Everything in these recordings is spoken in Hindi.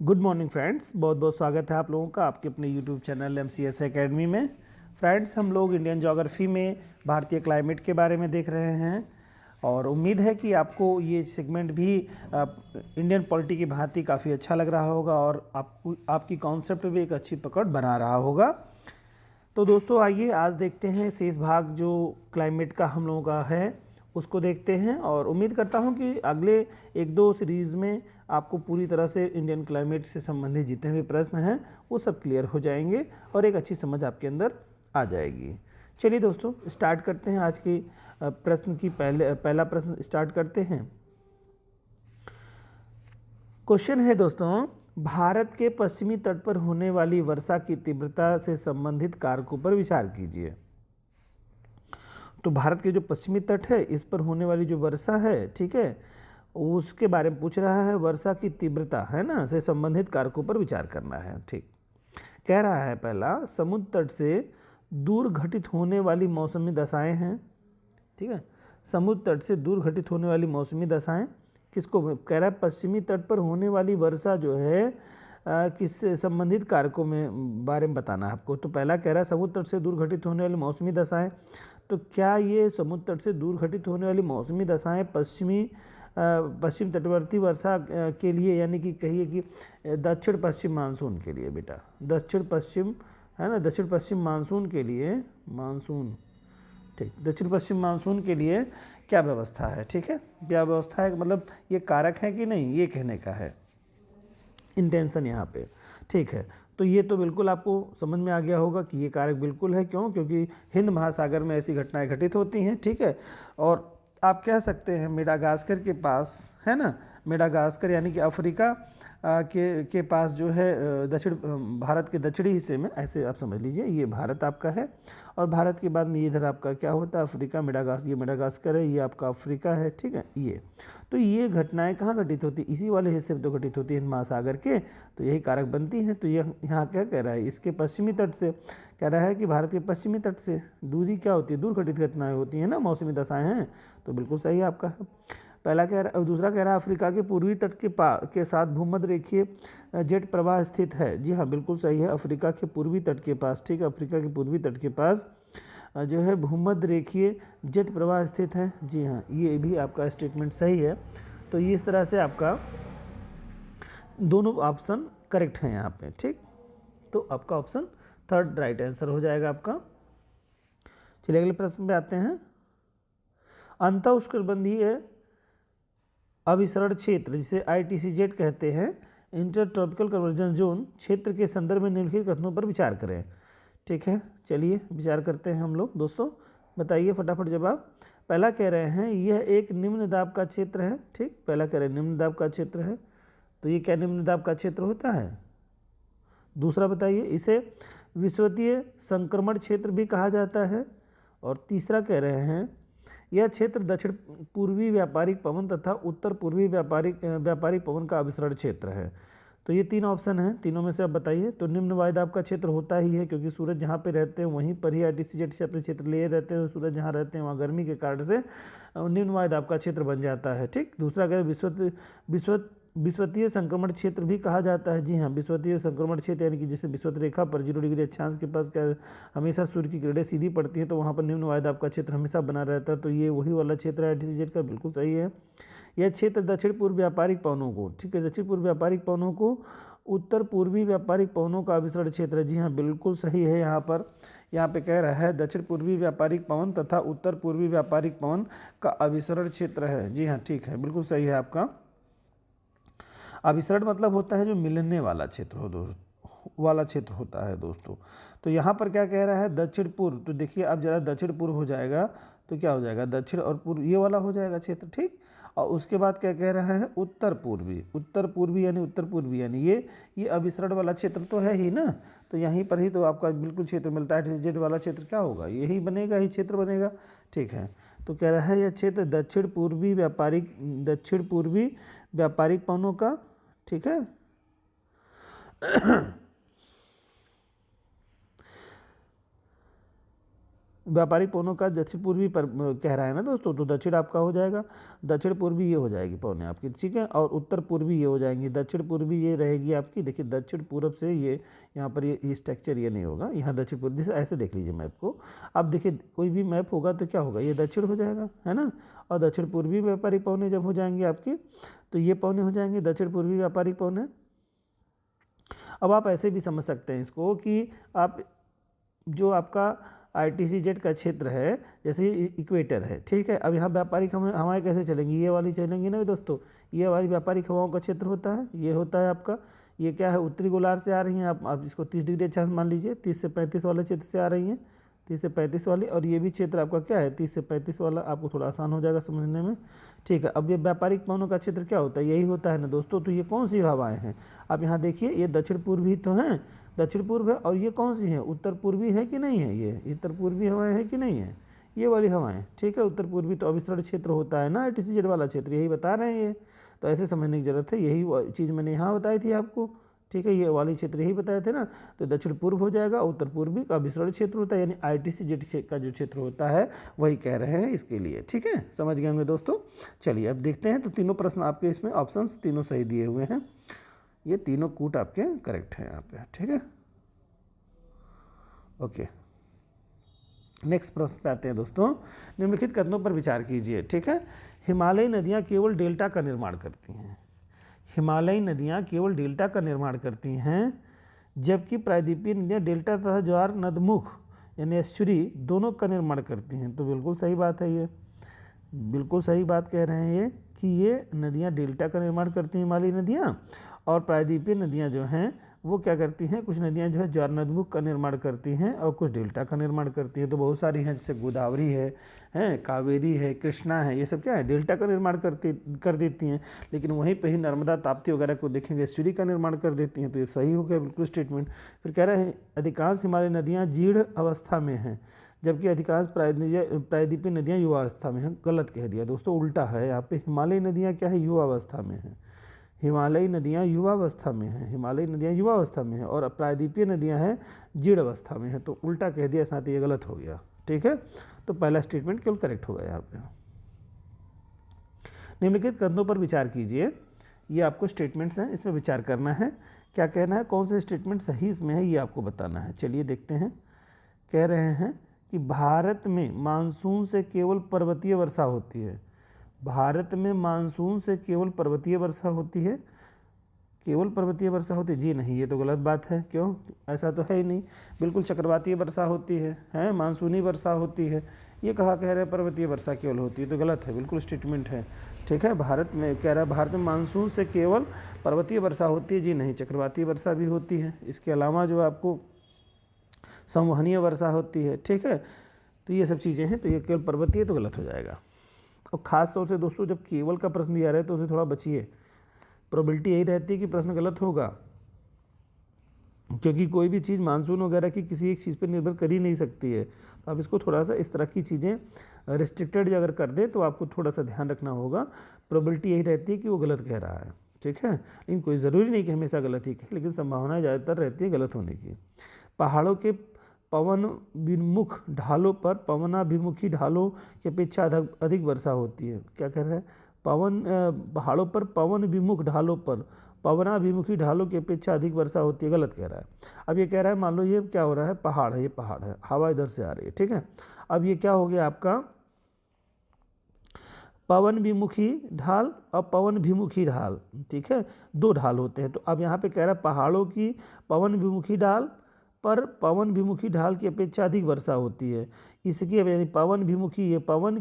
गुड मॉर्निंग फ्रेंड्स, बहुत बहुत स्वागत है आप लोगों का आपके अपने यूट्यूब चैनल MCS एकेडमी में। फ्रेंड्स, हम लोग इंडियन ज्योग्राफी में भारतीय क्लाइमेट के बारे में देख रहे हैं और उम्मीद है कि आपको ये सेगमेंट भी इंडियन पॉलिटी की भांति काफ़ी अच्छा लग रहा होगा और आपकी कॉन्सेप्ट भी एक अच्छी पकड़ बना रहा होगा। तो दोस्तों आइए आज देखते हैं शेष भाग जो क्लाइमेट का हम लोगों का है उसको देखते हैं और उम्मीद करता हूं कि अगले एक दो सीरीज़ में आपको पूरी तरह से इंडियन क्लाइमेट से संबंधित जितने भी प्रश्न हैं वो सब क्लियर हो जाएंगे और एक अच्छी समझ आपके अंदर आ जाएगी। चलिए दोस्तों स्टार्ट करते हैं आज की प्रश्न की पहला प्रश्न स्टार्ट करते हैं। क्वेश्चन है दोस्तों, भारत के पश्चिमी तट पर होने वाली वर्षा की तीव्रता से संबंधित कारकों पर विचार कीजिए। तो भारत के जो पश्चिमी तट है इस पर होने वाली जो वर्षा है, ठीक है, उसके बारे में पूछ रहा है। वर्षा की तीव्रता है ना से संबंधित कारकों पर विचार करना है। ठीक, कह रहा है पहला, समुद्र तट से दूर घटित होने वाली मौसमी दशाएं हैं। ठीक है, समुद्र तट से दूर घटित होने वाली मौसमी दशाएं किसको कह रहा है? पश्चिमी तट पर होने वाली वर्षा जो है किससे संबंधित कारकों में बारे में बताना है आपको। तो पहला कह रहा है समुद्र तट से दूर घटित होने वाली मौसमी दशाएं। तो क्या ये समुद्र तट से दूर घटित होने वाली मौसमी दशाएं पश्चिम तटवर्ती वर्षा के लिए, यानी कि कहिए कि दक्षिण पश्चिम मानसून के लिए, बेटा दक्षिण पश्चिम है ना, दक्षिण पश्चिम मानसून के लिए, मानसून, ठीक, दक्षिण पश्चिम मानसून के लिए क्या व्यवस्था है? ठीक है, क्या व्यवस्था है मतलब ये कारक है कि नहीं, ये कहने का है इंटेंशन यहाँ पे। ठीक है, तो ये तो बिल्कुल आपको समझ में आ गया होगा कि ये कारक बिल्कुल है। क्यों? क्योंकि हिंद महासागर में ऐसी घटनाएं घटित होती हैं। ठीक है, और आप कह सकते हैं मेडागास्कर के पास है ना, मेडागास्कर यानी कि अफ्रीका के पास जो है दक्षिण भारत के दक्षिणी हिस्से में, ऐसे आप समझ लीजिए ये भारत आपका है और भारत के बाद में इधर आपका क्या होता है? अफ्रीका, ये मेडागास्कर है, ये आपका अफ्रीका है। ठीक है, ये तो ये घटनाएं कहाँ घटित होती? इसी वाले हिस्से में तो घटित होती है हिंद महासागर के, तो यही कारक बनती हैं। तो ये यहाँ क्या कह रहा है? इसके पश्चिमी तट से कह रहा है कि भारत के पश्चिमी तट से दूरी क्या होती है? दूर घटित घटनाएं होती हैं ना, मौसमी दशाएं हैं। तो बिल्कुल सही है आपका है पहला कह रहा है। दूसरा कह रहा है अफ्रीका के पूर्वी तट के साथ भूमध्य रेखीय जेट प्रवाह स्थित है। जी हाँ, बिल्कुल सही है, अफ्रीका के पूर्वी तट के पास, ठीक है, अफ्रीका के पूर्वी तट के पास जो है भूमध्य रेखीय जेट प्रवाह स्थित है। जी हाँ, ये भी आपका स्टेटमेंट सही है। तो ये इस तरह से आपका दोनों ऑप्शन करेक्ट हैं यहाँ पे। ठीक, तो आपका ऑप्शन थर्ड राइट आंसर हो जाएगा आपका। चलिए अगले प्रश्न पे आते हैं। अंतःउष्णकटिबंधीय अभिसरण क्षेत्र जिसे ITCZ कहते हैं, इंटर ट्रॉपिकल कन्वर्जेंस जोन क्षेत्र के संदर्भ में निम्नलिखित कथनों पर विचार करें। ठीक है, चलिए विचार करते हैं हम लोग। दोस्तों बताइए फटाफट जवाब। पहला कह रहे हैं यह एक निम्न दाब का क्षेत्र है। ठीक, पहला कह रहे हैं निम्न दाब का क्षेत्र है। तो ये क्या निम्न दाब का क्षेत्र होता है? दूसरा बताइए, इसे विषुवतीय संक्रमण क्षेत्र भी कहा जाता है। और तीसरा कह रहे हैं यह क्षेत्र दक्षिण पूर्वी व्यापारिक पवन तथा उत्तर पूर्वी व्यापारिक पवन का अभिसरण क्षेत्र है। तो ये तीन ऑप्शन हैं, तीनों में से आप बताइए। तो निम्न वायुदाब का क्षेत्र होता ही है, क्योंकि सूरज जहाँ पे रहते हैं वहीं पर ही ITCZ से अपने क्षेत्र लिए रहते हैं। सूरज जहाँ रहते हैं वहाँ गर्मी के कारण से निम्न वायुदाब का क्षेत्र बन जाता है। ठीक, दूसरा कह विषुवतीय संक्रमण क्षेत्र भी कहा जाता है। जी हाँ, विषुवतीय संक्रमण क्षेत्र यानी कि जिसे विषुवत रेखा पर 0 डिग्री अक्षांश के पास क्या हमेशा सूर्य की किरणें सीधी पड़ती हैं, तो वहाँ पर निम्न वायुदाब का क्षेत्र हमेशा बना रहता है। तो ये वही वाला क्षेत्र है ITCZ का, बिल्कुल सही है। यह क्षेत्र दक्षिण पूर्व व्यापारिक पवनों को, ठीक है, दक्षिण पूर्व व्यापारिक पवनों को उत्तर पूर्वी व्यापारिक पवनों का अभिसरण क्षेत्र है। जी हाँ, बिल्कुल सही है। यहाँ पे कह रहा है दक्षिण पूर्वी व्यापारिक पवन तथा उत्तर पूर्वी व्यापारिक पवन का अभिसरण क्षेत्र है। जी हाँ, ठीक है, बिल्कुल सही है आपका। अभिसरण मतलब होता है जो मिलने वाला क्षेत्र वाला क्षेत्र होता है दोस्तों। तो यहाँ पर क्या कह रहा है? दक्षिण पूर्व। तो देखिए अब जरा दक्षिण पूर्व हो जाएगा तो क्या हो जाएगा? दक्षिण और पूर्व ये वाला हो जाएगा क्षेत्र। ठीक, और उसके बाद क्या कह रहा है? उत्तर पूर्वी यानी ये अभिसरण वाला क्षेत्र तो है ही ना। तो यहीं पर ही तो आपका बिल्कुल क्षेत्र मिलता है। ITCZ वाला क्षेत्र क्या होगा? यही बनेगा, ही क्षेत्र बनेगा। ठीक है, तो कह रहा है यह क्षेत्र दक्षिण पूर्वी व्यापारिक पवनों का, ठीक है, व्यापारिक पवनों का दक्षिण पूर्वी पर कह रहा है ना दोस्तों, तो दक्षिण आपका हो जाएगा, दक्षिण पूर्वी ये हो जाएगी पवनें आपकी, ठीक है। और उत्तर पूर्वी ये हो जाएंगी, दक्षिण पूर्वी ये रहेगी आपकी। देखिए दक्षिण पूर्व से ये यहाँ पर ये स्ट्रक्चर ये नहीं होगा, यहाँ दक्षिण पूर्व, जैसे ऐसे देख लीजिए मैप को। अब देखिए कोई भी मैप होगा तो क्या होगा, ये दक्षिण हो जाएगा, है ना। और दक्षिण पूर्वी व्यापारिक पवनें जब हो जाएंगी आपकी, तो ये पवनें हो जाएंगी दक्षिण पूर्वी व्यापारिक पवनें। अब आप ऐसे भी समझ सकते हैं इसको कि आप जो आपका ITCZ का क्षेत्र है, जैसे इक्वेटर है, ठीक है। अब यहाँ व्यापारिक हवाएं कैसे चलेंगी, ये वाली चलेंगी ना दोस्तों, ये वाली व्यापारिक हवाओं का क्षेत्र होता है, ये होता है आपका, ये क्या है, उत्तरी गोलार्ध से आ रही हैं, आप इसको 30 डिग्री अक्षांश मान लीजिए, 30 से 35 वाले क्षेत्र से आ रही हैं, 30 से 35 वाली। और ये भी क्षेत्र आपका क्या है, 30 से 35 वाला, आपको थोड़ा आसान हो जाएगा समझने में, ठीक है। अब ये व्यापारिक पवनों का क्षेत्र क्या होता है, यही होता है ना दोस्तों। तो ये कौन सी हवाएं हैं, आप यहाँ देखिए, ये दक्षिण पूर्वी तो हैं, दक्षिण पूर्व है, और ये कौन सी है, उत्तर पूर्वी है कि नहीं है, ये उत्तर पूर्वी हवाएं हैं कि नहीं है, ये वाली हवाएं, ठीक है। उत्तर पूर्वी तो अविस्तृत क्षेत्र होता है ना ITCZ वाला क्षेत्र, यही बता रहे हैं ये, तो ऐसे समझने की जरूरत है, यही चीज़ मैंने यहाँ बताई थी आपको, ठीक है। ये वाली क्षेत्र यही बताए थे ना, तो दक्षिण पूर्व हो जाएगा, उत्तर पूर्वी का अविस्तृत क्षेत्र होता है, यानी ITCZ का जो क्षेत्र होता है वही कह रहे हैं इसके लिए, ठीक है। समझ गए होंगे दोस्तों। चलिए अब देखते हैं, तो तीनों प्रश्न आपके इसमें ऑप्शंस तीनों सही दिए हुए हैं, ये तीनों कूट आपके करेक्ट हैं यहाँ पे, ठीक है। ओके, नेक्स्ट प्रश्न पे आते हैं दोस्तों। निम्नलिखित कथनों पर विचार कीजिए, ठीक है। हिमालयी नदियाँ केवल डेल्टा का निर्माण करती हैं, हिमालयी नदियाँ केवल डेल्टा का निर्माण करती हैं, जबकि प्रायद्वीपीय नदियाँ डेल्टा तथा ज्वार नदमुख यानी एस्चुरी दोनों का निर्माण करती हैं। तो बिल्कुल सही बात है, ये बिल्कुल सही बात कह रहे हैं ये, कि ये नदियाँ डेल्टा का निर्माण करती हैं हिमालयी नदियाँ, और प्रायद्वीपीय नदियाँ जो हैं वो क्या करती हैं, कुछ नदियाँ जो है ज्वार नदमुख का निर्माण करती हैं और कुछ डेल्टा का निर्माण करती हैं। तो बहुत सारी हैं, जैसे गोदावरी है, कावेरी है, कृष्णा है, ये सब क्या है, डेल्टा का निर्माण कर देती हैं। लेकिन वहीं पर ही नर्मदा, ताप्ती वगैरह को देखेंगे एस्चुरी का निर्माण कर देती हैं। तो ये सही हो गया बिल्कुल स्टेटमेंट। फिर कह रहे हैं अधिकांश हिमालयी नदियाँ जीर्ण अवस्था में हैं, जबकि अधिकांश प्रायद्वीपीय नदियाँ युवा अवस्था में हैं। गलत कह दिया दोस्तों, उल्टा है यहाँ पे, हिमालयी नदियाँ क्या है, युवा अवस्था में हैं, हिमालयी नदियाँ युवा अवस्था में हैं, हिमालयी नदियाँ युवा अवस्था में हैं, और प्रायद्वीपीय नदियाँ हैं जीर्ण अवस्था में हैं। तो उल्टा कह दिया, साथ ही ये गलत हो गया, ठीक है। तो पहला स्टेटमेंट केवल करेक्ट होगा यहाँ पे। निम्नलिखित कथनों पर विचार कीजिए, ये आपको स्टेटमेंट्स हैं, इसमें विचार करना है, क्या कहना है, कौन से स्टेटमेंट सही इसमें है, ये आपको बताना है। चलिए देखते हैं। कह रहे हैं कि भारत में मानसून से केवल पर्वतीय वर्षा होती है, भारत में मानसून से केवल पर्वतीय वर्षा होती है, केवल पर्वतीय वर्षा होती है, जी नहीं, ये तो गलत बात है। क्यों, ऐसा तो है ही नहीं, बिल्कुल चक्रवातीय वर्षा होती है, मानसूनी वर्षा होती है, ये कहा कह रहे हैं पर्वतीय वर्षा केवल होती है, तो गलत है, बिल्कुल स्टेटमेंट है, ठीक है। भारत में कह रहा है भारत में मानसून से केवल पर्वतीय वर्षा होती है, जी नहीं, चक्रवातीय वर्षा भी होती है, इसके अलावा जो आपको संवहनीय वर्षा होती है, ठीक है। तो ये सब चीज़ें हैं, तो ये केवल पर्वतीय, तो गलत हो जाएगा। और ख़ास तौर से दोस्तों जब केवल का प्रश्न दिया रहे तो उसे थोड़ा बचिए, प्रोबेबिलिटी यही रहती है कि प्रश्न गलत होगा, क्योंकि कोई भी चीज़ मानसून वगैरह की किसी एक चीज़ पर निर्भर कर ही नहीं सकती है। तो आप इसको थोड़ा सा इस तरह की चीज़ें रिस्ट्रिक्टेड अगर कर दें तो आपको थोड़ा सा ध्यान रखना होगा, प्रोबेबिलिटी यही रहती है कि वो गलत कह रहा है, ठीक है। लेकिन कोई ज़रूरी नहीं कि हमेशा गलत ही कहे, लेकिन संभावना ज़्यादातर रहती है गलत होने की। पहाड़ों के पवन विमुख ढालों पर पवनाभिमुखी ढालों की अपेक्षा अधिक वर्षा होती है। क्या कह रहा है, पहाड़ों पर पवन विमुख ढालों पर पवनाभिमुखी ढालों की अपेक्षा अधिक वर्षा होती है, गलत कह रहा है। अब ये कह रहा है, मान लो ये क्या हो रहा है, पहाड़ है, ये पहाड़ है, हवा इधर से आ रही है, ठीक है। अब ये क्या हो गया आपका पवन विमुखी ढाल और पवन विमुखी ढाल, ठीक है, दो ढाल होते हैं। तो अब यहाँ पे कह रहा है पहाड़ों की पवन विमुखी ढाल पर पवन विमुखी ढाल की अपेक्षा अधिक वर्षा होती है। इसकी यानी पवन विमुखी, ये पवन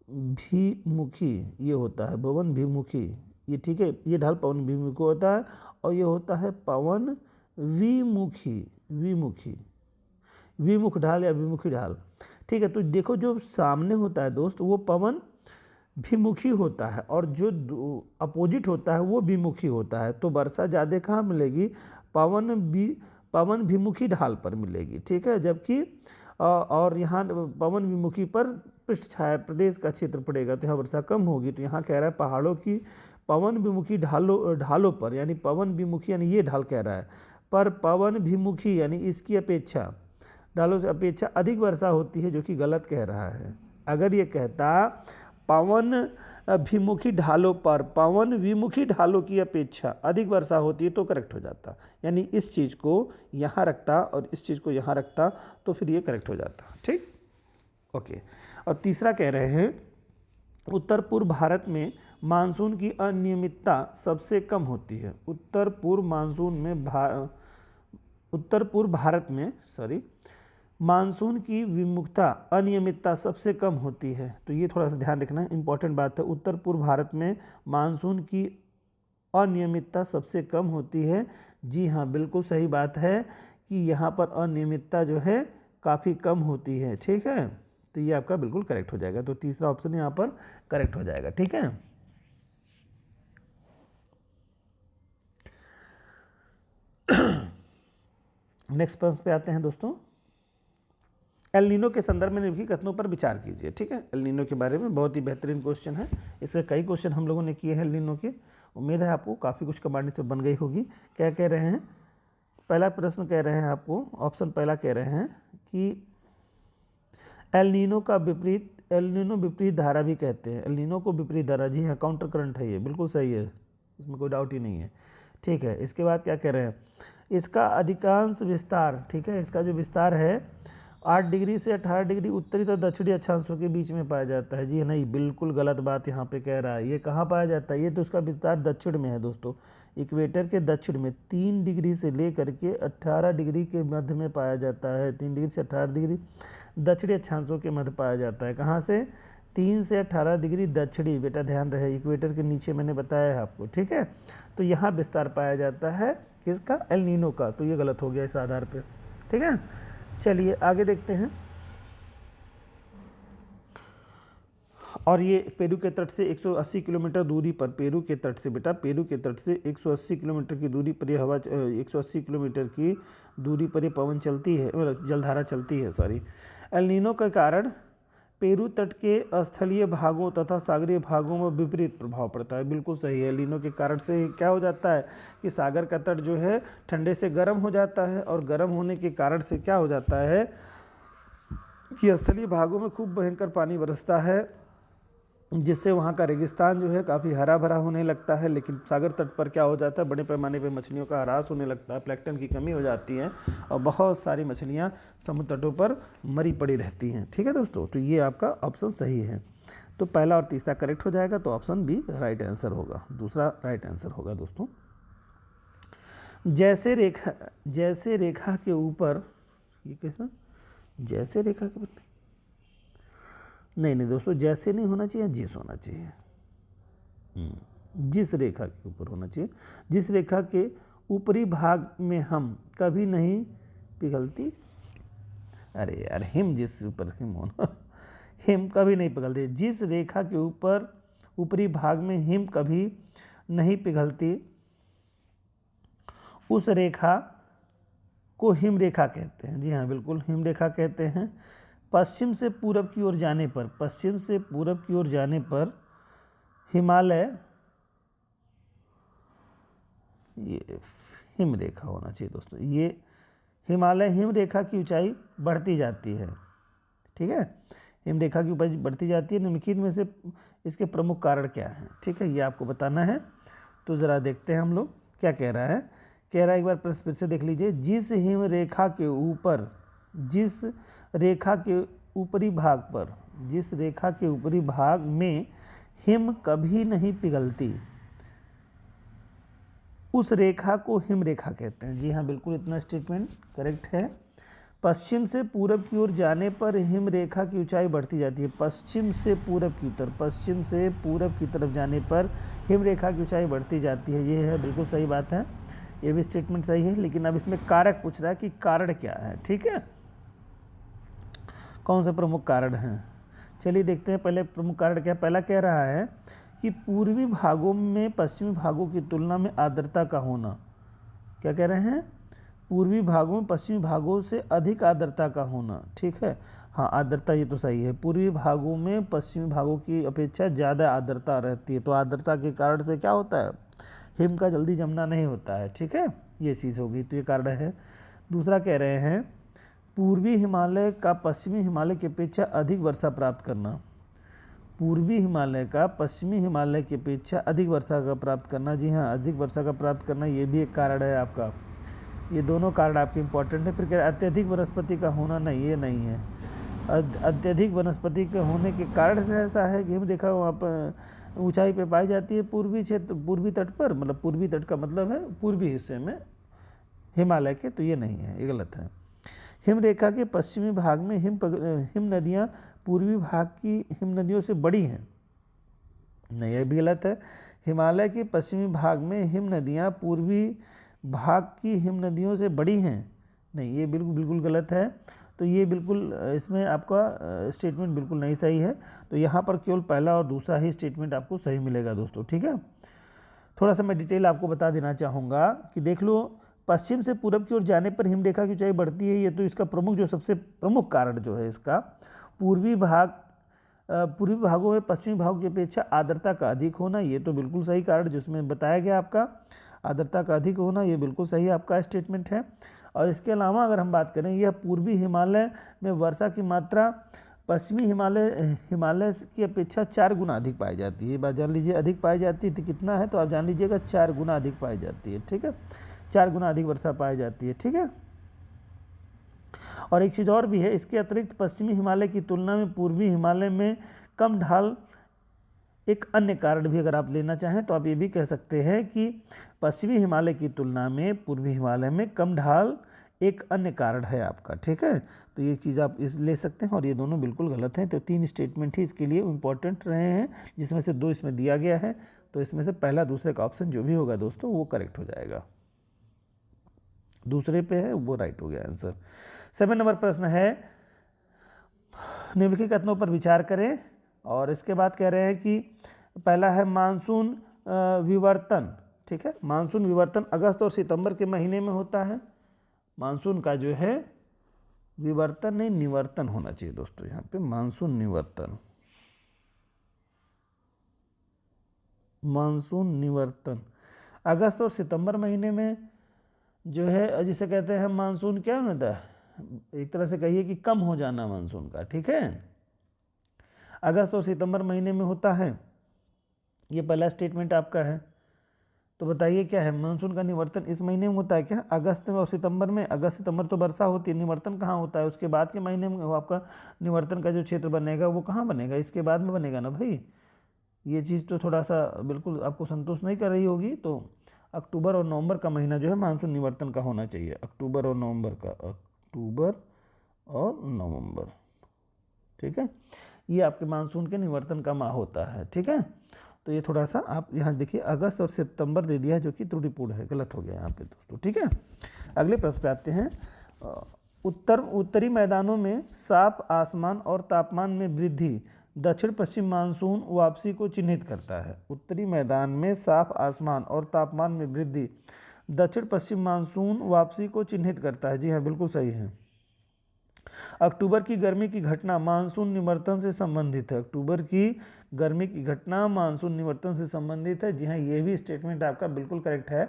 भिमुखी ये होता है, पवन विमुखी ये, ठीक है, ये ढाल पवन विमुखी होता है, और ये होता है पवन विमुखी, विमुख ढाल या विमुखी ढाल, ठीक है। तो देखो जो सामने होता है दोस्त वो पवन विमुखी होता है, और जो अपोजिट होता है वो विमुखी होता है। तो वर्षा ज़्यादा कहाँ मिलेगी, पवन विमुखी ढाल पर मिलेगी, ठीक है। जबकि और यहाँ पवन विमुखी पर पृष्ठ छाया प्रदेश का क्षेत्र पड़ेगा, तो यहाँ वर्षा कम होगी। तो यहाँ कह रहा है पहाड़ों की पवन विमुखी ढालों पर, यानी पवन विमुखी यानी ये ढाल कह रहा है, पर पवन विमुखी यानी इसकी अपेक्षा ढालों से अपेक्षा अधिक वर्षा होती है, जो कि गलत कह रहा है। अगर ये कहता पवन विमुखी ढालों पर पवन विमुखी ढालों की अपेक्षा अधिक वर्षा होती है तो करेक्ट हो जाता, यानी इस चीज़ को यहाँ रखता और इस चीज़ को यहाँ रखता तो फिर ये करेक्ट हो जाता। ठीक, ओके। और तीसरा कह रहे हैं उत्तर पूर्व भारत में मानसून की अनियमितता सबसे कम होती है। उत्तर पूर्व भारत में मानसून की विमुखता अनियमितता सबसे कम होती है। तो ये थोड़ा सा ध्यान रखना है, इंपॉर्टेंट बात है। उत्तर पूर्व भारत में मानसून की अनियमितता सबसे कम होती है। जी हाँ, बिल्कुल सही बात है कि यहाँ पर अनियमितता जो है काफ़ी कम होती है। ठीक है, तो ये आपका बिल्कुल करेक्ट हो जाएगा। तो तीसरा ऑप्शन यहाँ पर करेक्ट हो जाएगा। ठीक है, नेक्स्ट प्रश्न पे आते हैं दोस्तों। एल नीनो के संदर्भ में निम्नलिखित कथनों पर विचार कीजिए। ठीक है, एल नीनो के बारे में बहुत ही बेहतरीन क्वेश्चन है। इससे कई क्वेश्चन हम लोगों ने किए हैं एल नीनो के। उम्मीद है आपको काफ़ी कुछ कमांड इस पर बन गई होगी। क्या कह रहे हैं, पहला प्रश्न कह रहे हैं आपको, ऑप्शन पहला कह रहे हैं कि एल नीनो का विपरीत, एल नीनो विपरीत धारा भी कहते हैं। एल नीनो को विपरीत धारा, जी हाँ, काउंटर करंट है, ये बिल्कुल सही है, इसमें कोई डाउट ही नहीं है। ठीक है, इसके बाद क्या कह रहे हैं, इसका अधिकांश विस्तार, ठीक है, इसका जो विस्तार है 8 डिग्री से 18 डिग्री उत्तरी तथा दक्षिणी अक्षांशों के बीच में पाया जाता है। जी नहीं, बिल्कुल गलत बात यहाँ पे कह रहा है। ये कहाँ पाया जाता है, ये तो इसका विस्तार दक्षिण में है दोस्तों, इक्वेटर के दक्षिण में 3 डिग्री से लेकर के 18 डिग्री के मध्य में पाया जाता है। 3 डिग्री से 18 डिग्री दक्षिणी अक्षांशों के मध्य पाया जाता है। कहाँ से, 3 से 18 डिग्री दक्षिणी, बेटा ध्यान रहे, इक्वेटर के नीचे मैंने बताया है आपको। ठीक है, तो यहाँ विस्तार पाया जाता है किसका, एल नीनो का। तो ये गलत हो गया इस आधार पर। ठीक है, चलिए आगे देखते हैं। और ये पेरू के तट से 180 किलोमीटर दूरी पर, पेरू के तट से बेटा, पेरू के तट से 180 किलोमीटर की दूरी पर ये हवा 180 किलोमीटर की दूरी पर ये पवन चलती है, जलधारा चलती है, सॉरी। एल नीनो के कारण पेरू तट के स्थलीय भागों तथा सागरीय भागों में विपरीत प्रभाव पड़ता है। बिल्कुल सही है, एल नीनो के कारण से क्या हो जाता है कि सागर का तट जो है ठंडे से गर्म हो जाता है, और गर्म होने के कारण से क्या हो जाता है कि स्थलीय भागों में खूब भयंकर पानी बरसता है, जिससे वहाँ का रेगिस्तान जो है काफ़ी हरा भरा होने लगता है। लेकिन सागर तट पर क्या हो जाता है, बड़े पैमाने पर मछलियों का ह्रास होने लगता है, प्लैंकटन की कमी हो जाती है और बहुत सारी मछलियाँ समुद्र तटों पर मरी पड़ी रहती हैं। ठीक है दोस्तों, तो ये आपका ऑप्शन सही है। तो पहला और तीसरा करेक्ट हो जाएगा, तो ऑप्शन बी राइट आंसर होगा, दूसरा राइट आंसर होगा दोस्तों। जैसे रेखा के ऊपर, ये कैसा, जैसे रेखा के ऊपर, नहीं दोस्तों, जैसे नहीं होना चाहिए, जिस होना चाहिए, जिस रेखा के ऊपर होना चाहिए। जिस रेखा के ऊपरी भाग में हम कभी नहीं पिघलती, अरे यार, हिम, जिस ऊपर हिम होना, हिम कभी नहीं पिघलती। जिस रेखा के ऊपर ऊपरी भाग में हिम कभी नहीं पिघलती, उस रेखा को हिम रेखा कहते हैं। जी हाँ, बिल्कुल हिम रेखा कहते हैं। पश्चिम से पूरब की ओर जाने पर, पश्चिम से पूरब की ओर जाने पर हिमालय, ये हिम रेखा होना चाहिए दोस्तों, ये हिमालय हिम रेखा की ऊंचाई बढ़ती जाती है। ठीक है, हिम रेखा की ऊंचाई बढ़ती जाती है। निम्नलिखित में से इसके प्रमुख कारण क्या हैं, ठीक है, ये आपको बताना है। तो ज़रा देखते हैं हम लोग क्या कह रहा है। कह रहा है, एक बार प्रश्न फिर से देख लीजिए। जिस हिम रेखा के ऊपर, जिस रेखा के ऊपरी भाग पर, जिस रेखा के ऊपरी भाग में हिम कभी नहीं पिघलती, उस रेखा को हिम रेखा कहते हैं। जी हाँ, बिल्कुल इतना स्टेटमेंट करेक्ट है। पश्चिम से पूरब की ओर जाने पर हिम रेखा की ऊंचाई बढ़ती जाती है। पश्चिम से पूरब की तरफ, पश्चिम से पूरब की तरफ जाने पर हिम रेखा की ऊंचाई बढ़ती जाती है। ये है, बिल्कुल सही बात है, ये भी स्टेटमेंट सही है। लेकिन अब इसमें कारक पूछ रहा है कि कारण क्या है। ठीक है, कौन से प्रमुख कारण हैं, चलिए देखते हैं। पहले प्रमुख कारण क्या, पहला कह रहा है कि पूर्वी भागों में पश्चिमी भागों की तुलना में आर्द्रता का होना। क्या कह रहे हैं, पूर्वी भागों में पश्चिमी भागों से अधिक आर्द्रता का होना। ठीक है, हाँ, आर्द्रता, ये तो सही है। पूर्वी भागों में पश्चिमी भागों की अपेक्षा ज़्यादा आर्द्रता रहती है, तो आर्द्रता के कारण से क्या होता है, हिम का जल्दी जमना नहीं होता है। ठीक है, ये चीज़ होगी, तो ये कारण है। दूसरा कह रहे हैं पूर्वी हिमालय का पश्चिमी हिमालय की अपेक्षा अधिक वर्षा प्राप्त करना। पूर्वी हिमालय का पश्चिमी हिमालय की अपेक्षा अधिक वर्षा का प्राप्त करना। जी हाँ, अधिक वर्षा का प्राप्त करना ये भी एक कारण है आपका। ये दोनों कारण आपके इंपॉर्टेंट है। फिर क्या, अत्यधिक वनस्पति का होना, नहीं ये नहीं है। अत्यधिक वनस्पति के होने के कारण से ऐसा है कि हम देखा वहाँ पर ऊंचाई पे पाई जाती है पूर्वी क्षेत्र, पूर्वी तट पर, मतलब पूर्वी तट का मतलब है पूर्वी हिस्से में हिमालय के, तो ये नहीं है, ये गलत है। हिम रेखा के पश्चिमी भाग में हिम नदियाँ पूर्वी भाग की हिम नदियों से बड़ी हैं, नहीं ये भी गलत है। हिमालय के पश्चिमी भाग में हिम नदियाँ पूर्वी भाग की हिम नदियों से बड़ी हैं, नहीं ये बिल्कुल गलत है। तो ये बिल्कुल इसमें आपका स्टेटमेंट बिल्कुल नहीं सही है। तो यहाँ पर केवल पहला और दूसरा ही स्टेटमेंट आपको सही मिलेगा दोस्तों, ठीक है। थोड़ा सा मैं डिटेल आपको बता देना चाहूँगा कि देख लो, पश्चिम से पूरब की ओर जाने पर हिमरेखा की ऊंचाई बढ़ती है, ये तो इसका सबसे प्रमुख कारण जो है इसका, पूर्वी भागों में पश्चिमी भागों की अपेक्षा आर्द्रता का अधिक होना, ये तो बिल्कुल सही कारण जिसमें बताया गया आपका, आर्द्रता का अधिक होना, ये बिल्कुल सही आपका स्टेटमेंट है। और इसके अलावा अगर हम बात करें, यह पूर्वी हिमालय में वर्षा की मात्रा पश्चिमी हिमालय की अपेक्षा 4 गुना अधिक पाई जाती है। ये बात जान लीजिए, अधिक पाई जाती है तो कितना है, तो आप जान लीजिएगा 4 गुना अधिक पाई जाती है, ठीक है। 4 गुना अधिक वर्षा पाई जाती है, ठीक है। और एक चीज़ और भी है, इसके अतिरिक्त पश्चिमी हिमालय की तुलना में पूर्वी हिमालय में कम ढाल एक अन्य कारण भी अगर आप लेना चाहें तो आप ये भी कह सकते हैं कि पश्चिमी हिमालय की तुलना में पूर्वी हिमालय में कम ढाल एक अन्य कारण है आपका, ठीक है। तो ये चीज़ आप इस ले सकते हैं, और ये दोनों बिल्कुल गलत हैं। तो 3 स्टेटमेंट ही इसके लिए इम्पॉर्टेंट रहे हैं, जिसमें से 2 इसमें दिया गया है। तो इसमें से पहला दूसरे का ऑप्शन जो भी होगा दोस्तों वो करेक्ट हो जाएगा, दूसरे पे है वो राइट हो गया आंसर। 7 नंबर प्रश्न है, निम्नलिखित कथनों पर विचार करें। और इसके बाद कह रहे हैं कि पहला है मानसून विवर्तन, ठीक है। मानसून विवर्तन अगस्त और सितंबर के महीने में होता है। मानसून का जो है विवर्तन नहीं निवर्तन होना चाहिए दोस्तों, यहाँ पे मानसून निवर्तन, मानसून निवर्तन अगस्त और सितंबर महीने में जो है, जिसे कहते हैं मानसून, क्या होता है, एक तरह से कहिए कि कम हो जाना मानसून का, ठीक है। अगस्त और सितंबर महीने में होता है, ये पहला स्टेटमेंट आपका है। तो बताइए क्या है, मानसून का निवर्तन इस महीने में होता है क्या, अगस्त में और सितंबर में। अगस्त सितंबर तो वर्षा होती है, निवर्तन कहाँ होता है, उसके बाद के महीने में वो आपका निवर्तन का जो क्षेत्र बनेगा वो कहाँ बनेगा, इसके बाद में बनेगा ना भाई। ये चीज़ तो थोड़ा सा बिल्कुल आपको संतुष्ट नहीं कर रही होगी। तो अक्टूबर और नवंबर का महीना जो है मानसून निवर्तन का होना चाहिए, अक्टूबर और नवंबर का, अक्टूबर और नवंबर, ठीक है। ये आपके मानसून के निवर्तन का माह होता है, ठीक है। तो ये थोड़ा सा आप यहाँ देखिए, अगस्त और सितंबर दे दिया है जो कि त्रुटिपूर्ण है, गलत हो गया यहाँ पे दोस्तों, ठीक है। अगले प्रश्न पे आते हैं। उत्तरी मैदानों में साफ आसमान और तापमान में वृद्धि दक्षिण पश्चिम मानसून वापसी को चिन्हित करता है। उत्तरी मैदान में साफ आसमान और तापमान में वृद्धि दक्षिण पश्चिम मानसून वापसी को चिन्हित करता है। जी हाँ, बिल्कुल सही है। अक्टूबर की गर्मी की घटना मानसून निवर्तन से संबंधित है। अक्टूबर की गर्मी की घटना मानसून निवर्तन से संबंधित है। जी हाँ, ये भी स्टेटमेंट आपका बिल्कुल करेक्ट है।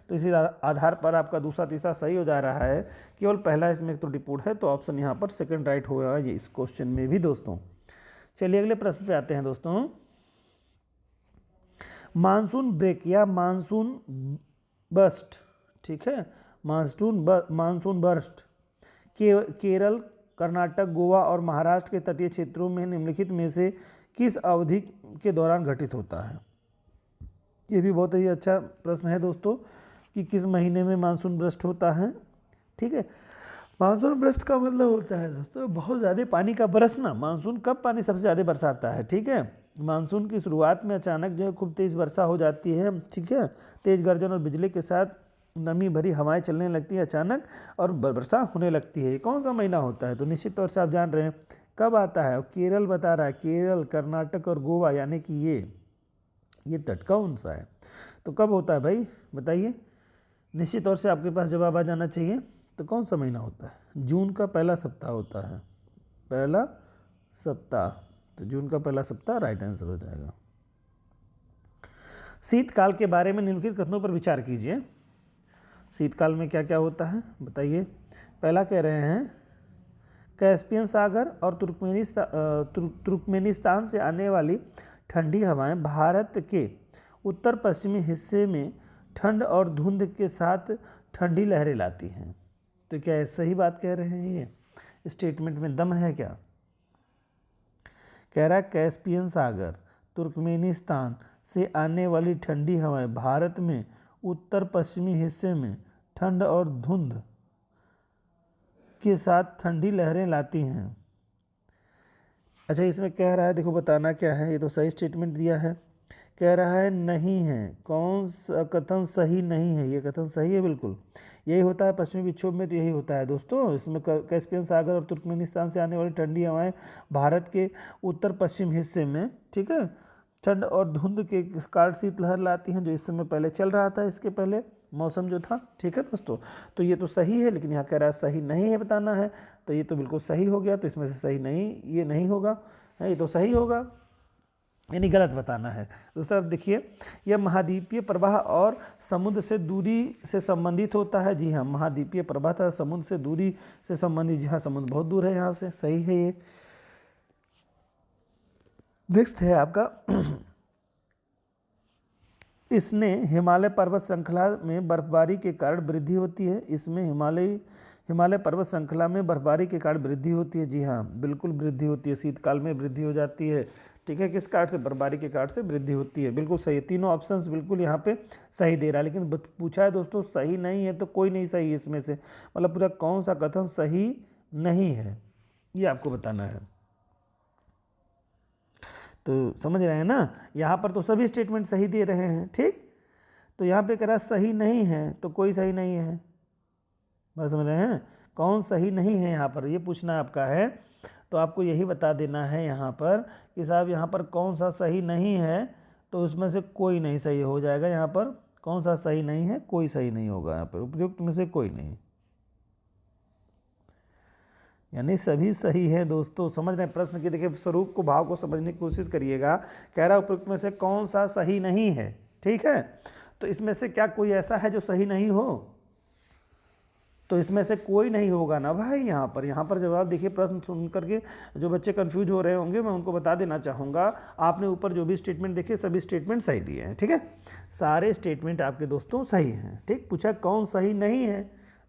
तो इसी आधार पर आपका दूसरा तीसरा सही हो जा रहा है, केवल पहला इसमें त्रुटिपूर्ण है। तो ऑप्शन यहाँ पर सेकंड राइट होगा ये इस क्वेश्चन में भी दोस्तों। चलिए अगले प्रश्न पे आते हैं दोस्तों। मानसून ब्रेक या मानसून बस्ट, ठीक है, मानसून बस्ट केरल, कर्नाटक, गोवा और महाराष्ट्र के तटीय क्षेत्रों में निम्नलिखित में से किस अवधि के दौरान घटित होता है। ये भी बहुत ही अच्छा प्रश्न है दोस्तों कि किस महीने में मानसून बस्ट होता है, ठीक है। मानसून बस्ट का मतलब होता है दोस्तों बहुत ज़्यादा पानी का बरसना। मानसून कब पानी सबसे ज़्यादा बरसाता है, ठीक है। मानसून की शुरुआत में अचानक जो है खूब तेज़ वर्षा हो जाती है, ठीक है। तेज़ गर्जन और बिजली के साथ नमी भरी हवाएं चलने लगती है अचानक और वर्षा होने लगती है। ये कौन सा महीना होता है, तो निश्चित तौर से आप जान रहे हैं कब आता है। केरल बता रहा है, केरल, कर्नाटक और गोवा, यानी कि ये तट कौन सा है, तो कब होता है भाई बताइए। निश्चित तौर से आपके पास जवाब आ जाना चाहिए। तो कौन सा महीना होता है, जून का पहला सप्ताह होता है, पहला सप्ताह। तो जून का पहला सप्ताह राइट आंसर हो जाएगा। शीतकाल के बारे में निम्नलिखित कथनों पर विचार कीजिए। शीतकाल में क्या क्या होता है बताइए। पहला कह रहे हैं कैस्पियन सागर और तुर्कमेनिस्तान से आने वाली ठंडी हवाएं भारत के उत्तर पश्चिमी हिस्से में ठंड और धुंध के साथ ठंडी लहरें लाती हैं। तो क्या ये सही बात कह रहे हैं? ये स्टेटमेंट में दम है क्या? कह रहा है कैस्पियन सागर तुर्कमेनिस्तान से आने वाली ठंडी हवाएं भारत में उत्तर पश्चिमी हिस्से में ठंड और धुंध के साथ ठंडी लहरें लाती हैं। अच्छा, इसमें कह रहा है, देखो बताना क्या है, ये तो सही स्टेटमेंट दिया है। कह रहा है नहीं है, कौन सा कथन सही नहीं है? ये कथन सही है, बिल्कुल यही होता है पश्चिमी विक्षोभ में, तो यही होता है दोस्तों। इसमें कैस्पियन सागर और तुर्कमेनिस्तान से आने वाली ठंडी हवाएं भारत के उत्तर पश्चिम हिस्से में, ठीक है, ठंड और धुंध के कारण शीतलहर लाती हैं, जो इस समय पहले चल रहा था, इसके पहले मौसम जो था, ठीक है दोस्तों। तो ये तो सही है, लेकिन यहाँ कह रहा है सही नहीं है, बताना है, तो ये तो बिल्कुल सही हो गया। तो इसमें से सही नहीं, ये नहीं होगा, ये तो सही होगा, यानी गलत बताना है। दूसरा देखिए, यह महाद्वीपीय प्रवाह और समुद्र से दूरी से संबंधित होता है। जी हाँ, महाद्वीपीय प्रवाह था समुद्र से दूरी से संबंधित। जी हाँ, समुद्र बहुत दूर है यहाँ से, सही है ये। नेक्स्ट है आपका इसने हिमालय पर्वत श्रृंखला में बर्फबारी के कारण वृद्धि होती है। इसमें हिमालय पर्वत श्रृंखला में बर्फबारी के कारण वृद्धि होती है। जी हाँ, बिल्कुल वृद्धि होती है, शीतकाल में वृद्धि हो जाती है, ठीक है। किस कारण से? बर्फबारी के कारण से वृद्धि होती है, बिल्कुल सही है। तीनों ऑप्शंस बिल्कुल यहाँ पे सही दे रहा है, लेकिन पूछा है दोस्तों सही नहीं है, तो कोई नहीं सही है इसमें से, मतलब पूरा कौन सा कथन सही नहीं है, ये आपको बताना है। तो समझ रहे हैं ना, यहाँ पर तो सभी स्टेटमेंट सही दे रहे हैं, ठीक। तो यहाँ पे कह रहा सही नहीं है, तो कोई सही नहीं है, बस समझ रहे हैं, कौन सही नहीं है यहाँ पर, ये पूछना आपका है। तो आपको यही बता देना है यहाँ पर कि साहब यहाँ पर कौन सा सही नहीं है, तो उसमें से कोई नहीं सही हो जाएगा। यहाँ पर कौन सा सही नहीं है, कोई सही नहीं होगा यहाँ पर, उपयुक्त में से कोई नहीं, यानी सभी सही है दोस्तों। समझ रहे हैं प्रश्न के, देखिए स्वरूप को, भाव को समझने की कोशिश करिएगा। कह रहा है उपयुक्त में से कौन सा सही नहीं है, ठीक है। तो इसमें से क्या कोई ऐसा है जो सही नहीं हो? तो इसमें से कोई नहीं होगा ना भाई। यहाँ पर जवाब देखिए, प्रश्न सुन करके जो बच्चे कंफ्यूज हो रहे होंगे, मैं उनको बता देना चाहूँगा, आपने ऊपर जो भी स्टेटमेंट देखे सभी स्टेटमेंट सही दिए हैं, ठीक है। सारे स्टेटमेंट आपके दोस्तों सही हैं, ठीक। पूछा कौन सही नहीं है,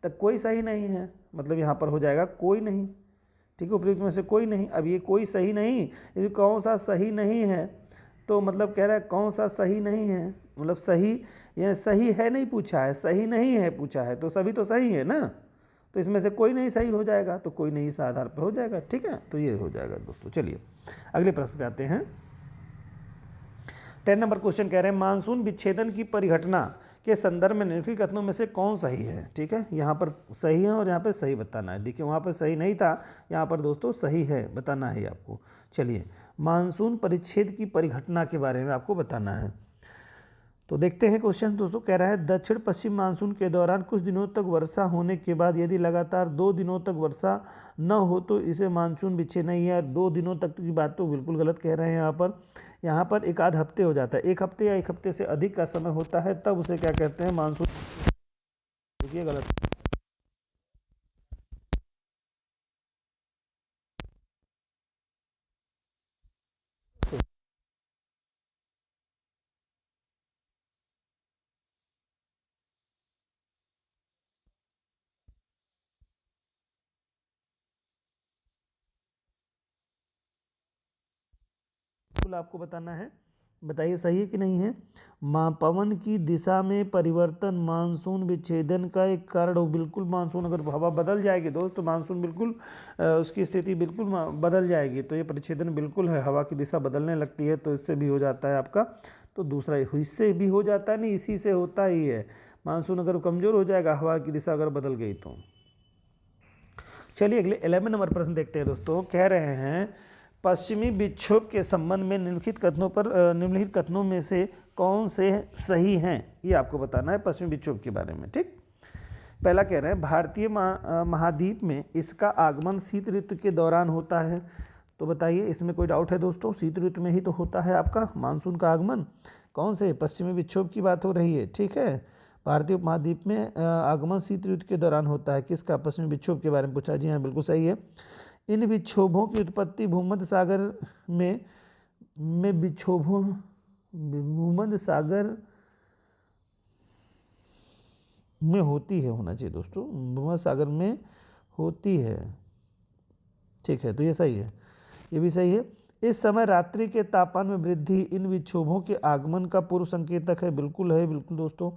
तो कोई सही नहीं है, मतलब यहाँ पर हो जाएगा कोई नहीं, ठीक है, उपयुक्त में से कोई नहीं। अब ये कोई सही नहीं, ये कौन सा सही नहीं है, तो मतलब कह रहा है कौन सा सही नहीं है, मतलब सही, ये सही है नहीं पूछा है, सही नहीं है पूछा है, तो सभी तो सही है ना, तो इसमें से कोई नहीं सही हो जाएगा, तो कोई नहीं इस आधार पर हो जाएगा, ठीक है। तो ये हो जाएगा दोस्तों। चलिए अगले प्रश्न पे आते हैं। 10 नंबर क्वेश्चन कह रहे हैं मानसून विच्छेदन की परिघटना के संदर्भ में निम्नलिखित कथनों में से कौन सही है, ठीक है। यहाँ पर सही है और यहाँ पे सही बताना है। देखिए वहाँ पर सही नहीं था, यहाँ पर दोस्तों सही है, बताना है आपको। चलिए, मानसून परिच्छेद की परिघटना के बारे में आपको बताना है। तो देखते हैं क्वेश्चन दोस्तों। कह रहा है दक्षिण पश्चिम मानसून के दौरान कुछ दिनों तक वर्षा होने के बाद यदि लगातार 2 दिनों तक वर्षा न हो तो इसे मानसून विच्छेद नहीं है। 2 दिनों तक की बात तो बिल्कुल गलत कह रहे हैं। यहाँ पर एक आध हफ्ते हो जाता है, 1 हफ्ते या 1 हफ्ते से अधिक का समय होता है, तब उसे क्या कहते हैं? मानसून। देखिए गलत, बिल्कुल आपको बताना है, बताइए सही है कि नहीं है। पवन की दिशा में परिवर्तन मानसून विच्छेदन का एक कारण हो। बिल्कुल, मानसून अगर हवा बदल जाएगी दोस्त, तो मानसून बिल्कुल उसकी स्थिति बिल्कुल बदल जाएगी, तो ये परिच्छेदन बिल्कुल है। हवा की दिशा बदलने लगती है, तो इससे भी हो जाता है आपका। तो दूसरा इससे भी हो जाता है, नहीं इसी से होता ही है। मानसून अगर कमज़ोर हो जाएगा, हवा की दिशा अगर बदल गई तो। चलिए अगले 11 नंबर प्रश्न देखते हैं दोस्तों। कह रहे हैं पश्चिमी विक्षोभ के संबंध में निम्नलिखित कथनों में से कौन से सही हैं, ये आपको बताना है पश्चिमी विक्षोभ के बारे में, ठीक। पहला कह रहे हैं भारतीय महाद्वीप में इसका आगमन शीत ऋतु के दौरान होता है। तो बताइए इसमें कोई डाउट है दोस्तों? शीत ऋतु में ही तो होता है आपका मानसून का आगमन। कौन से? पश्चिमी विक्षोभ की बात हो रही है, ठीक है। भारतीय उपमहाद्वीप में आगमन शीत ऋतु के दौरान होता है। किसका? पश्चिमी विक्षोभ के बारे में पूछा। जी हाँ, बिल्कुल सही है। इन विक्षोभों की उत्पत्ति भूमध्य सागर में विक्षोभों भूमध्य सागर में होती है, होना चाहिए दोस्तों, भूमध्य सागर में होती है। ठीक है, तो ये सही है, ये भी सही है। इस समय रात्रि के तापमान में वृद्धि इन विक्षोभों के आगमन का पूर्व संकेतक है। बिल्कुल है, बिल्कुल दोस्तों।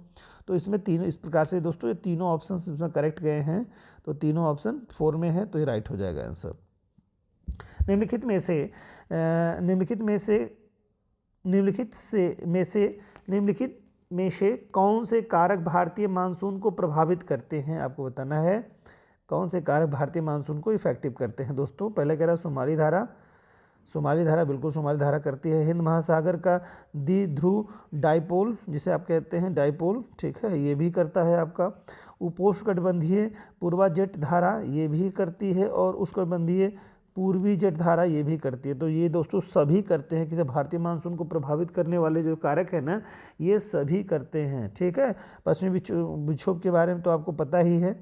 तो इसमें तीनों इस प्रकार से दोस्तों, ये तीनों ऑप्शन इसमें करेक्ट गए हैं, तो तीनों ऑप्शन 4 में है, तो ये राइट हो जाएगा आंसर। निम्नलिखित में से कौन से कारक भारतीय मानसून को प्रभावित करते हैं, आपको बताना है। कौन से कारक भारतीय मानसून को इफेक्टिव करते हैं दोस्तों? पहले कह रहा सोमाली धारा, सोमाली धारा बिल्कुल सोमाली धारा करती है। हिंद महासागर का द्विध्रुव डाइपोल, जिसे आप कहते हैं डाइपोल, ठीक है, ये भी करता है आपका। उपोष्णकटिबंधीय पूर्वा जेट धारा ये भी करती है, और उष्णकटिबंधीय पूर्वी जेट धारा ये भी करती है। तो ये दोस्तों सभी करते हैं, कि भारतीय मानसून को प्रभावित करने वाले जो कारक है ना, ये सभी करते हैं। ठीक है, पश्चिमी विक्षोभ के बारे में तो आपको पता ही है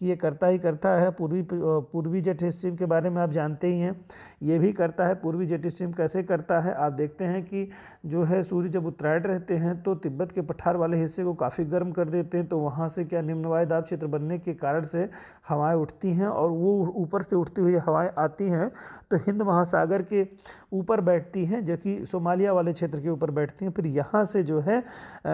कि ये करता ही करता है। पूर्वी जेट स्ट्रीम के बारे में आप जानते ही हैं, ये भी करता है। पूर्वी जेट स्ट्रीम कैसे करता है, आप देखते हैं कि जो है सूर्य जब उत्तरायण रहते हैं तो तिब्बत के पठार वाले हिस्से को काफ़ी गर्म कर देते हैं, तो वहाँ से क्या निम्न वायु दाब क्षेत्र बनने के कारण से हवाएं उठती हैं, और वो ऊपर से उठती हुई हवाएं आती हैं तो हिंद महासागर के ऊपर बैठती हैं, जो कि सोमालिया वाले क्षेत्र के ऊपर बैठती हैं। फिर यहाँ से जो है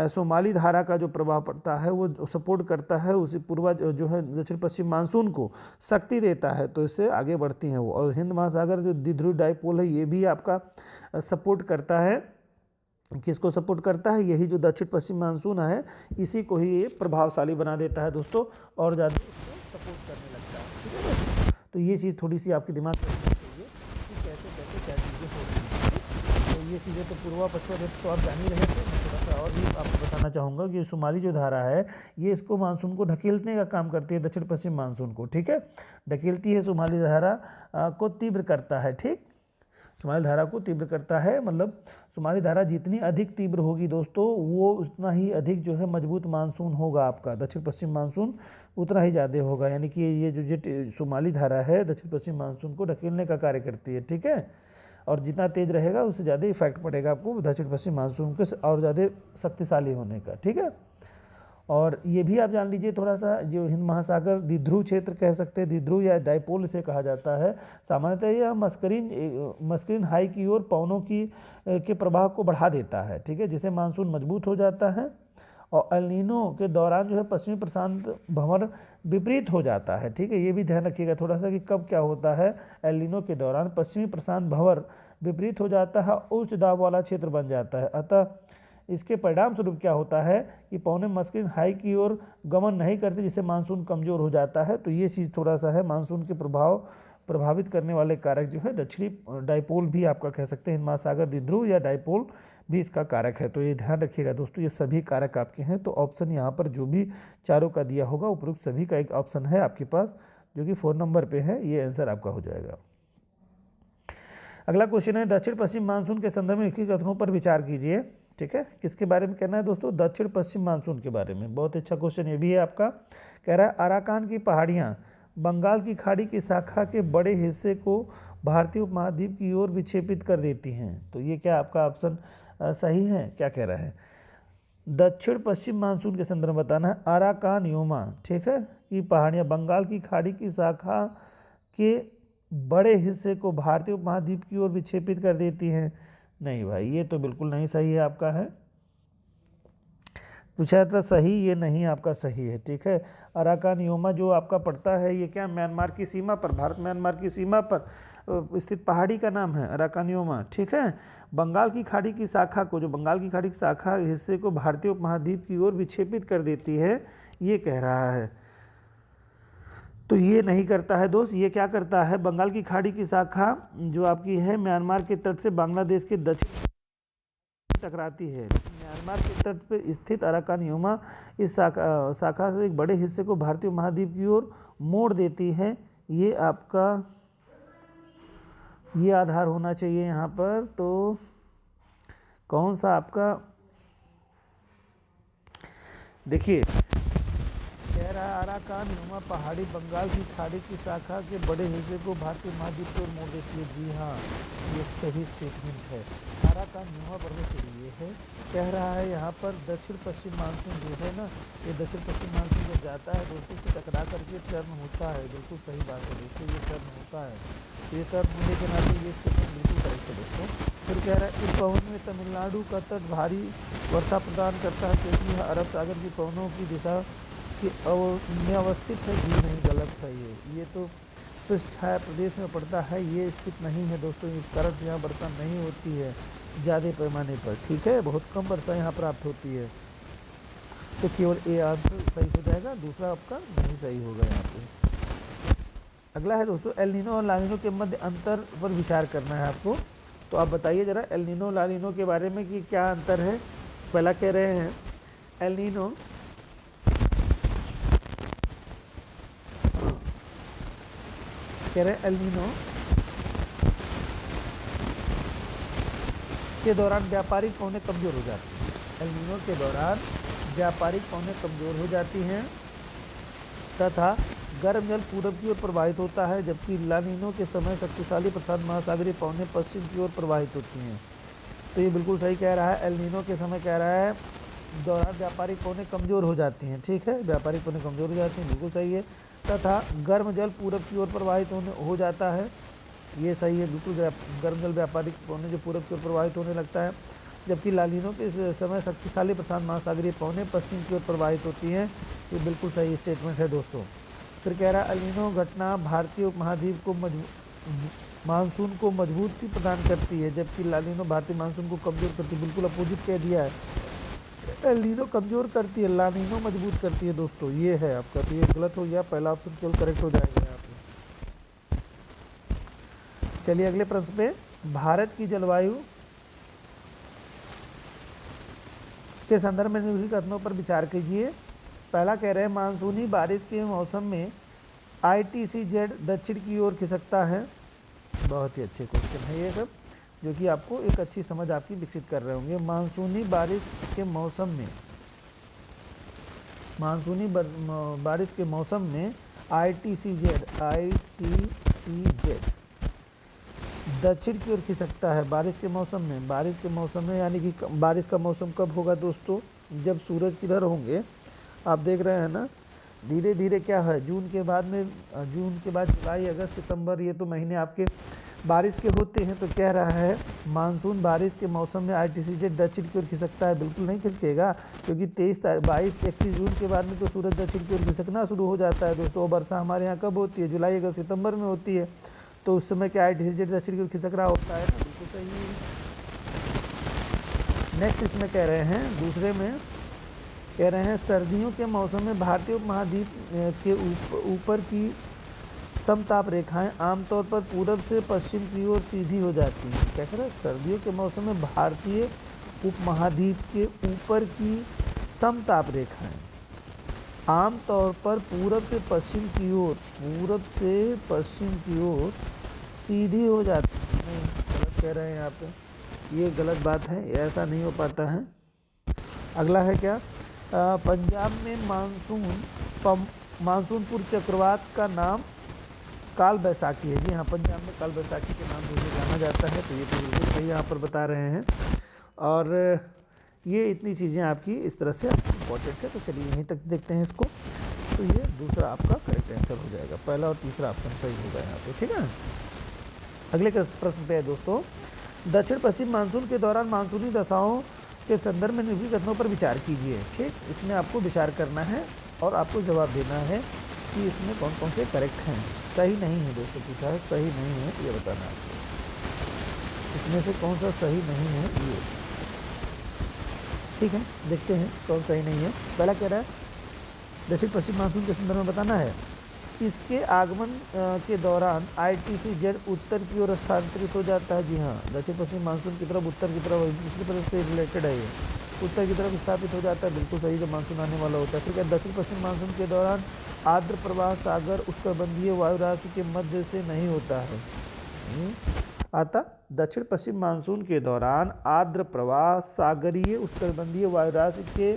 सोमाली धारा का जो प्रभाव पड़ता है वो सपोर्ट करता है उसी पूर्वा जो है दक्षिण पश्चिम मानसून को शक्ति देता है, तो इससे आगे बढ़ती हैं वो। और हिंद महासागर जो द्विध्रुव डाइपोल है ये भी आपका सपोर्ट करता है। किसको सपोर्ट करता है? यही जो दक्षिण पश्चिम मानसून है इसी को ही ये प्रभावशाली बना देता है दोस्तों, और ज़्यादा इसको सपोर्ट करने लगता है। ठीक है दोस्तों, तो ये चीज़ थोड़ी सी आपके दिमाग में रखनी चाहिए कि कैसे कैसे क्या चीज़ें हो रही हैं। तो ये चीज़ें तो पूर्वा पश्चिमा तो आप जान ही रहे थे। मैं थोड़ा सा और भी आपको बताना चाहूँगा कि सोमाली जो धारा है ये इसको मानसून को ढकेलने का काम करती है, दक्षिण पश्चिम मानसून को। ठीक है, ढकेलती है, सोमाली धारा को तीव्र करता है। ठीक, सोमाली धारा को तीव्र करता है, मतलब सोमाली धारा जितनी अधिक तीव्र होगी दोस्तों वो उतना ही अधिक जो है मजबूत मानसून होगा आपका, दक्षिण पश्चिम मानसून उतना ही ज़्यादा होगा। यानी कि ये जो सोमाली धारा है दक्षिण पश्चिम मानसून को ढकेलने का कार्य करती है। ठीक है, और जितना तेज रहेगा उससे ज़्यादा इफेक्ट पड़ेगा आपको दक्षिण पश्चिम मानसून के और ज़्यादा शक्तिशाली होने का। ठीक है, और ये भी आप जान लीजिए थोड़ा सा, जो हिंद महासागर द्विध्रुव क्षेत्र कह सकते हैं, द्विध्रुव या डाइपोल इसे कहा जाता है। सामान्यतः यह मस्करीन हाई की ओर पवनों के प्रभाव को बढ़ा देता है। ठीक है, जिससे मानसून मजबूत हो जाता है, और एल नीनो के दौरान जो है पश्चिमी प्रशांत भंवर विपरीत हो जाता है। ठीक है, ये भी ध्यान रखिएगा थोड़ा सा कि कब क्या होता है। एल नीनो के दौरान पश्चिमी प्रशांत भंवर विपरीत हो जाता है, उच्च दाब वाला क्षेत्र बन जाता है। अतः इसके परिणाम स्वरूप क्या होता है कि पौने मस्करीन हाई की ओर गमन नहीं करते, जिससे मानसून कमज़ोर हो जाता है। तो ये चीज़ थोड़ा सा है, मानसून के प्रभावित करने वाले कारक जो है दक्षिणी डाइपोल भी आपका कह सकते हैं, हिंद महासागर द्विध्रुव या डाइपोल भी इसका कारक है। तो ये ध्यान रखिएगा दोस्तों, ये सभी कारक आपके हैं। तो ऑप्शन यहाँ पर जो भी चारों का दिया होगा उपरोक्त सभी का एक ऑप्शन है आपके पास, जो कि 4 नंबर पे है, ये आंसर आपका हो जाएगा। अगला क्वेश्चन है, दक्षिण पश्चिम मानसून के संदर्भ में लिखित कथनों पर विचार कीजिए। ठीक है, किसके बारे में कहना है दोस्तों? दक्षिण पश्चिम मानसून के बारे में। बहुत अच्छा क्वेश्चन ये भी है आपका। कह रहा है अराकान की पहाड़ियाँ बंगाल की खाड़ी की शाखा के बड़े हिस्से को भारतीय उपमहाद्वीप की ओर विक्षेपित कर देती हैं। तो ये क्या आपका ऑप्शन सही है? क्या कह रहा है? दक्षिण पश्चिम मानसून के संदर्भ में बताना है। अराकान योमा, ठीक है, कि पहाड़ियाँ बंगाल की खाड़ी की शाखा के बड़े हिस्से को भारतीय उपमहाद्वीप की ओर विक्षेपित कर देती हैं। नहीं भाई, ये तो बिल्कुल नहीं सही है आपका, है पूछा था सही, ये नहीं आपका सही है। ठीक है, अराकान योमा जो आपका पड़ता है ये क्या म्यांमार की सीमा पर, भारत म्यांमार की सीमा पर स्थित पहाड़ी का नाम है अराकान योमा। ठीक है, बंगाल की खाड़ी की शाखा को, जो बंगाल की खाड़ी की शाखा हिस्से को भारतीय उपमहाद्वीप की ओर विक्षेपित कर देती है, ये कह रहा है। तो ये नहीं करता है दोस्त, ये क्या करता है, बंगाल की खाड़ी की शाखा जो आपकी है म्यांमार के तट से बांग्लादेश के दक्षिण टकराती है। म्यांमार के तट पर स्थित अराकान योमा इस शाखा से एक बड़े हिस्से को भारतीय महाद्वीप की ओर मोड़ देती है। ये आपका ये आधार होना चाहिए यहाँ पर। तो कौन सा आपका, देखिए कह रहा है अराकान नुमा पहाड़ी बंगाल की खाड़ी की शाखा के बड़े हिस्से को भारतीय महाद्वीप की ओर मोड़ देती है। जी हाँ, ये सही स्टेटमेंट है। अराकान नुमा पर्वत श्रेणी ये है। कह रहा है यहाँ पर दक्षिण पश्चिम मानसून जो है ना, ये दक्षिण पश्चिम मानसून जब जाता है दोस्तों से टकरा करके टर्न होता है। बिल्कुल सही बात है दोस्तों, ये टर्न होता है। ये टर्न होने के नाते ये स्टेटमेंट बिल्कुल करेक्ट है दोस्तों। फिर कह रहा है इस पवन में तमिलनाडु का तट भारी वर्षा प्रदान करता है क्योंकि यह अरब सागर की पवनों की दिशा की में अवस्थित है। जी नहीं, गलत है ये तो पृष्ठ छाया प्रदेश में पड़ता है, ये स्थित नहीं है दोस्तों। इस कारण से यहाँ वर्षा नहीं होती है ज़्यादा पैमाने पर। ठीक है, बहुत कम वर्षा यहाँ प्राप्त होती है। तो केवल ए आंसर सही हो जाएगा, दूसरा आपका नहीं सही होगा यहाँ पे। अगला है दोस्तों एल नीनो और ला नीनो के मध्य अंतर पर विचार करना है आपको। तो आप बताइए ज़रा एल नीनो ला नीनो के बारे में कि क्या अंतर है। पहला कह रहे हैं एल नीनो एल नीनो के दौरान व्यापारिक पौने कमज़ोर हो जाती हैं। एल नीनो के दौरान व्यापारिक पौने कमज़ोर हो जाती हैं तथा गर्म जल पूरब की ओर प्रवाहित होता है, जबकि ला नीनो के समय शक्तिशाली प्रशांत महासागरीय पौने पश्चिम की ओर प्रवाहित होती हैं। तो ये बिल्कुल सही कह रहा है। एल नीनो के समय कह रहा है दौरान व्यापारिक पौने कमज़ोर हो जाती हैं। ठीक है, व्यापारिक पौने कमज़ोर हो जाती हैं, बिल्कुल सही है। तथा गर्म जल पूरब की ओर प्रवाहित हो जाता है, ये सही है बिल्कुल। गर्म जल व्यापारिक पौने जो पूरब की ओर प्रवाहित होने लगता है, जबकि ला नीनो के समय शक्तिशाली प्रशांत महासागरीय पौने पश्चिम की ओर प्रवाहित होती हैं। ये बिल्कुल सही स्टेटमेंट है दोस्तों। फिर कह रहा है एल नीनो घटना भारतीय उपमहाद्वीप को मानसून को मजबूती प्रदान करती है, जबकि ला नीनो भारतीय मानसून को कमज़ोर करती है। बिल्कुल अपोजिट कह दिया है। एल नीनो कमज़ोर करती है, ला नीनो मजबूत करती है दोस्तों, ये है आपका। तो ये गलत हो गया, पहला ऑप्शन केवल करेक्ट हो जाएगा यहाँ पे। चलिए अगले प्रश्न पे, भारत की जलवायु के संदर्भ में निम्नलिखित कथनों पर विचार कीजिए। पहला कह रहे हैं मानसूनी बारिश के मौसम में ITCZ दक्षिण की ओर खिसकता है। बहुत ही अच्छे क्वेश्चन है ये सब, जो कि आपको एक अच्छी समझ आपकी विकसित कर रहे होंगे। मानसूनी बारिश के मौसम में ITCZ दक्षिण की ओर खिसकता है। बारिश के मौसम में यानी कि बारिश का मौसम कब होगा दोस्तों, जब सूरज किधर होंगे, आप देख रहे हैं ना, धीरे धीरे क्या है, जून के बाद जुलाई अगस्त सितंबर, ये तो महीने आपके बारिश के होते हैं। तो कह रहा है मानसून बारिश के मौसम में ITCZ दक्षिण की ओर खिसकता है। बिल्कुल नहीं खिसकेगा, क्योंकि 21 जून के बाद में तो सूरज दक्षिण की ओर खिसकना शुरू हो जाता है दोस्तों। वर्षा हमारे यहाँ कब होती है, जुलाई अगस्त सितंबर में होती है। तो उस समय क्या ITCZ दक्षिण की ओर खिसक रहा होता है ना, बिल्कुल सही है। नेक्स्ट इसमें कह रहे हैं, दूसरे में कह रहे हैं सर्दियों के मौसम में भारतीय उपमहाद्वीप के ऊपर की समताप रेखाएं आमतौर पर पूरब से पश्चिम की ओर सीधी हो जाती हैं। क्या कह रहे हैं, सर्दियों के मौसम में भारतीय उपमहाद्वीप के ऊपर की समताप रेखाएं आमतौर पर पूरब से पश्चिम की ओर सीधी हो जाती है। नहीं, गलत कह रहे हैं यहाँ पे, ये गलत बात है, ऐसा नहीं हो पाता है। अगला है क्या, पंजाब में मानसून पूर्व चक्रवात का नाम काल बैसाखी है। जी हाँ, पंजाब में काल बैसाखी के नाम से जाना जाता है। तो ये तो बिल्कुल सही यहाँ पर बता रहे हैं। और ये इतनी चीज़ें आपकी इस तरह से इम्पोर्टेंट है। तो चलिए यहीं तक देखते हैं इसको। तो ये दूसरा आपका करेक्ट आंसर हो जाएगा, पहला और तीसरा ऑप्शन सही होगा यहाँ पे। ठीक है, अगले प्रश्न पे है दोस्तों, दक्षिण पश्चिम मानसून के दौरान मानसूनी दशाओं के संदर्भ में निम्नलिखित कथनों पर विचार कीजिए। ठीक, इसमें आपको विचार करना है और आपको जवाब देना है कि इसमें कौन कौन से करेक्ट हैं। सही नहीं है दोस्तों, पूछा है सही नहीं है, ये बताना आपको, इसमें से कौन सा सही नहीं है ये। ठीक है, देखते हैं कौन सही नहीं है। पहला कह रहा है दक्षिण पश्चिम मानसून के संदर्भ में बताना है, इसके आगमन के दौरान ITCZ उत्तर की ओर स्थानांतरित हो जाता है। जी हाँ, दक्षिण पश्चिम मानसून की तरफ, उत्तर की तरफ, पिछली तरफ से रिलेटेड है ये, उत्तर की तरफ स्थापित हो जाता है। बिल्कुल सही, जब मानसून आने वाला होता है। फिर क्या, दक्षिण पश्चिम मानसून के दौरान आर्द्र प्रवाह सागर उष्णकटिबंधीय वायु राशि के मध्य से नहीं होता है। आता दक्षिण पश्चिम मानसून के दौरान आर्द्र प्रवाह सागरीय उष्णकटिबंधीय वायु राशि के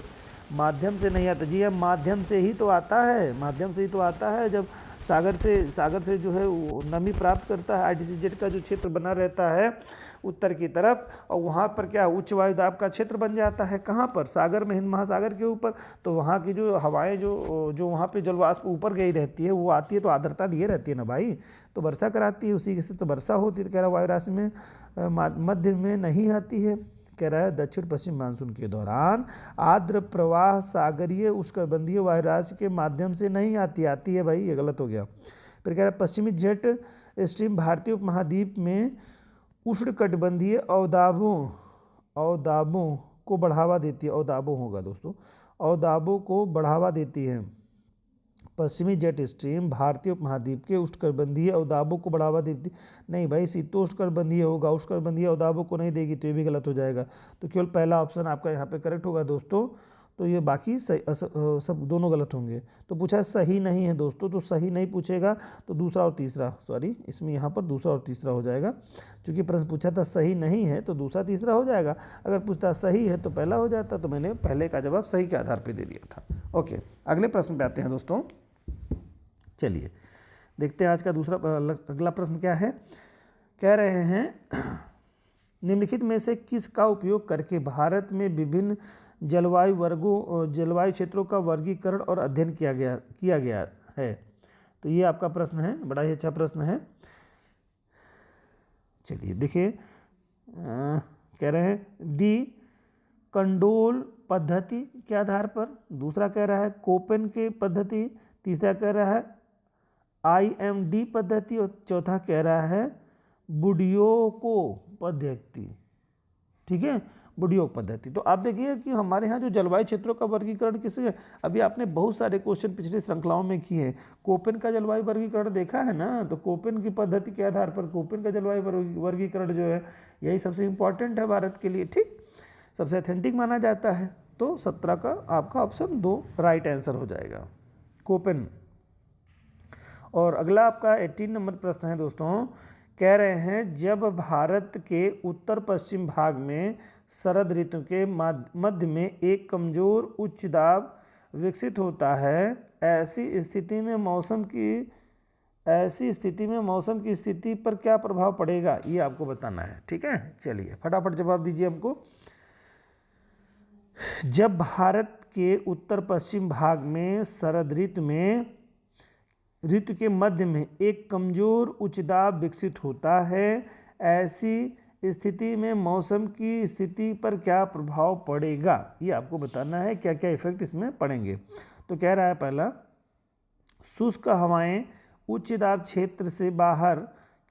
माध्यम से नहीं आता जी, अब माध्यम से ही तो आता है, माध्यम से ही तो आता है। जब सागर से जो है वो नमी प्राप्त करता है, ITCZ का जो क्षेत्र बना रहता है उत्तर की तरफ, और वहाँ पर क्या उच्च वायु दाब का क्षेत्र बन जाता है। कहाँ पर? सागर में, हिंद महासागर के ऊपर। तो वहाँ की जो हवाएं जो वहाँ पे जलवाष्प ऊपर गई रहती है, वो आती है तो आर्द्रता लिए रहती है ना भाई, तो वर्षा कराती है, उसी से तो वर्षा होती है। कह रहा वायु राशि में मध्य में नहीं आती है। कह रहा है दक्षिण पश्चिम मानसून के दौरान आर्द्र प्रवाह सागरीय उष्णकटिबंधीय वायु राशि के माध्यम से नहीं आती है भाई, ये गलत हो गया। फिर कह रहा है पश्चिमी जेट स्ट्रीम भारतीय उपमहाद्वीप में उष्णकटिबंधीय अवदाबों को बढ़ावा देती है। अवदाबों होगा दोस्तों, अवदाबों को बढ़ावा देती है। पश्चिमी जेट स्ट्रीम भारतीय उपमहाद्वीप के उष्णकटिबंधीय अवदाबों को बढ़ावा देती, नहीं भाई शीतोष्णकटिबंधीय होगा, उष्णकटिबंधीय अवदाबों को नहीं देगी, तो ये भी गलत हो जाएगा। तो केवल पहला ऑप्शन आपका यहाँ पे करेक्ट होगा दोस्तों। तो ये बाकी सब दोनों गलत होंगे। तो पूछा सही नहीं है दोस्तों, तो सही नहीं पूछेगा तो दूसरा और तीसरा, सॉरी इसमें यहाँ पर दूसरा और तीसरा हो जाएगा, क्योंकि प्रश्न पूछा था सही नहीं है तो दूसरा तीसरा हो जाएगा। अगर पूछता सही है तो पहला हो जाता, तो मैंने पहले का जवाब सही के आधार पर दे दिया था। ओके, अगले प्रश्न पे आते हैं दोस्तों। चलिए देखते हैं आज का दूसरा अगला प्रश्न क्या है। कह रहे हैं निम्नलिखित में से किसका उपयोग करके भारत में विभिन्न जलवायु क्षेत्रों का वर्गीकरण और अध्ययन किया गया है। तो ये आपका प्रश्न है, बड़ा ही अच्छा प्रश्न है। चलिए देखिए, कह रहे हैं डी कंडोल पद्धति के आधार पर, दूसरा कह रहा है कोपेन के पद्धति, तीसरा कह रहा है IMD पद्धति, और चौथा कह रहा है बुडियोको पद्धति। ठीक है, बुडियोक पद्धति। तो आप देखिए कि हमारे यहाँ जो जलवायु क्षेत्रों का वर्गीकरण किससे, अभी आपने बहुत सारे क्वेश्चन पिछली श्रृंखलाओं में किए हैं। कोपेन का जलवायु वर्गीकरण देखा है ना, तो कोपेन की पद्धति के आधार पर कोपेन का जलवायु वर्गीकरण जो है यही सबसे इम्पॉर्टेंट है भारत के लिए। ठीक, सबसे अथेंटिक माना जाता है। तो 17 का आपका ऑप्शन 2 राइट आंसर हो जाएगा, कोपेन। और अगला आपका 18 नंबर प्रश्न है दोस्तों। कह रहे हैं जब भारत के उत्तर पश्चिम भाग में शरद ऋतु के मध्य में एक कमजोर उच्च दाब विकसित होता है, ऐसी स्थिति में मौसम की स्थिति पर क्या प्रभाव पड़ेगा, ये आपको बताना है। ठीक है, चलिए फटाफट जवाब दीजिए हमको। जब भारत के उत्तर पश्चिम भाग में शरद ऋतु के मध्य में एक कमजोर उच्च दाब विकसित होता है, ऐसी स्थिति में मौसम की स्थिति पर क्या प्रभाव पड़ेगा, ये आपको बताना है, क्या क्या इफेक्ट इसमें पड़ेंगे। तो कह रहा है पहला, शुष्क हवाएं उच्च दाब क्षेत्र से बाहर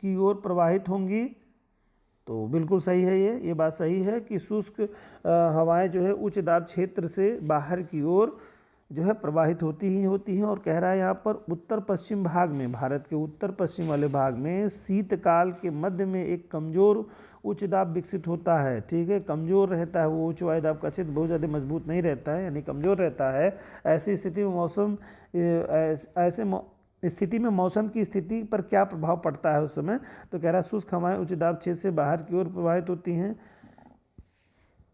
की ओर प्रवाहित होंगी। तो बिल्कुल सही है, ये बात सही है कि शुष्क हवाएं जो है उच्च दाब क्षेत्र से बाहर की ओर जो है प्रवाहित होती हैं। और कह रहा है यहाँ पर उत्तर पश्चिम भाग में, भारत के उत्तर पश्चिम वाले भाग में शीतकाल के मध्य में एक कमजोर उच्च दाब विकसित होता है। ठीक है, कमजोर रहता है, वो उच्च वायु दाब का क्षेत्र बहुत ज़्यादा मजबूत नहीं रहता है, यानी कमजोर रहता है। ऐसी स्थिति में मौसम की स्थिति पर क्या प्रभाव पड़ता है उस समय। तो कह रहा है शुष्क हवाएं उच्च दाब क्षेत्र से बाहर की ओर प्रवाहित होती हैं।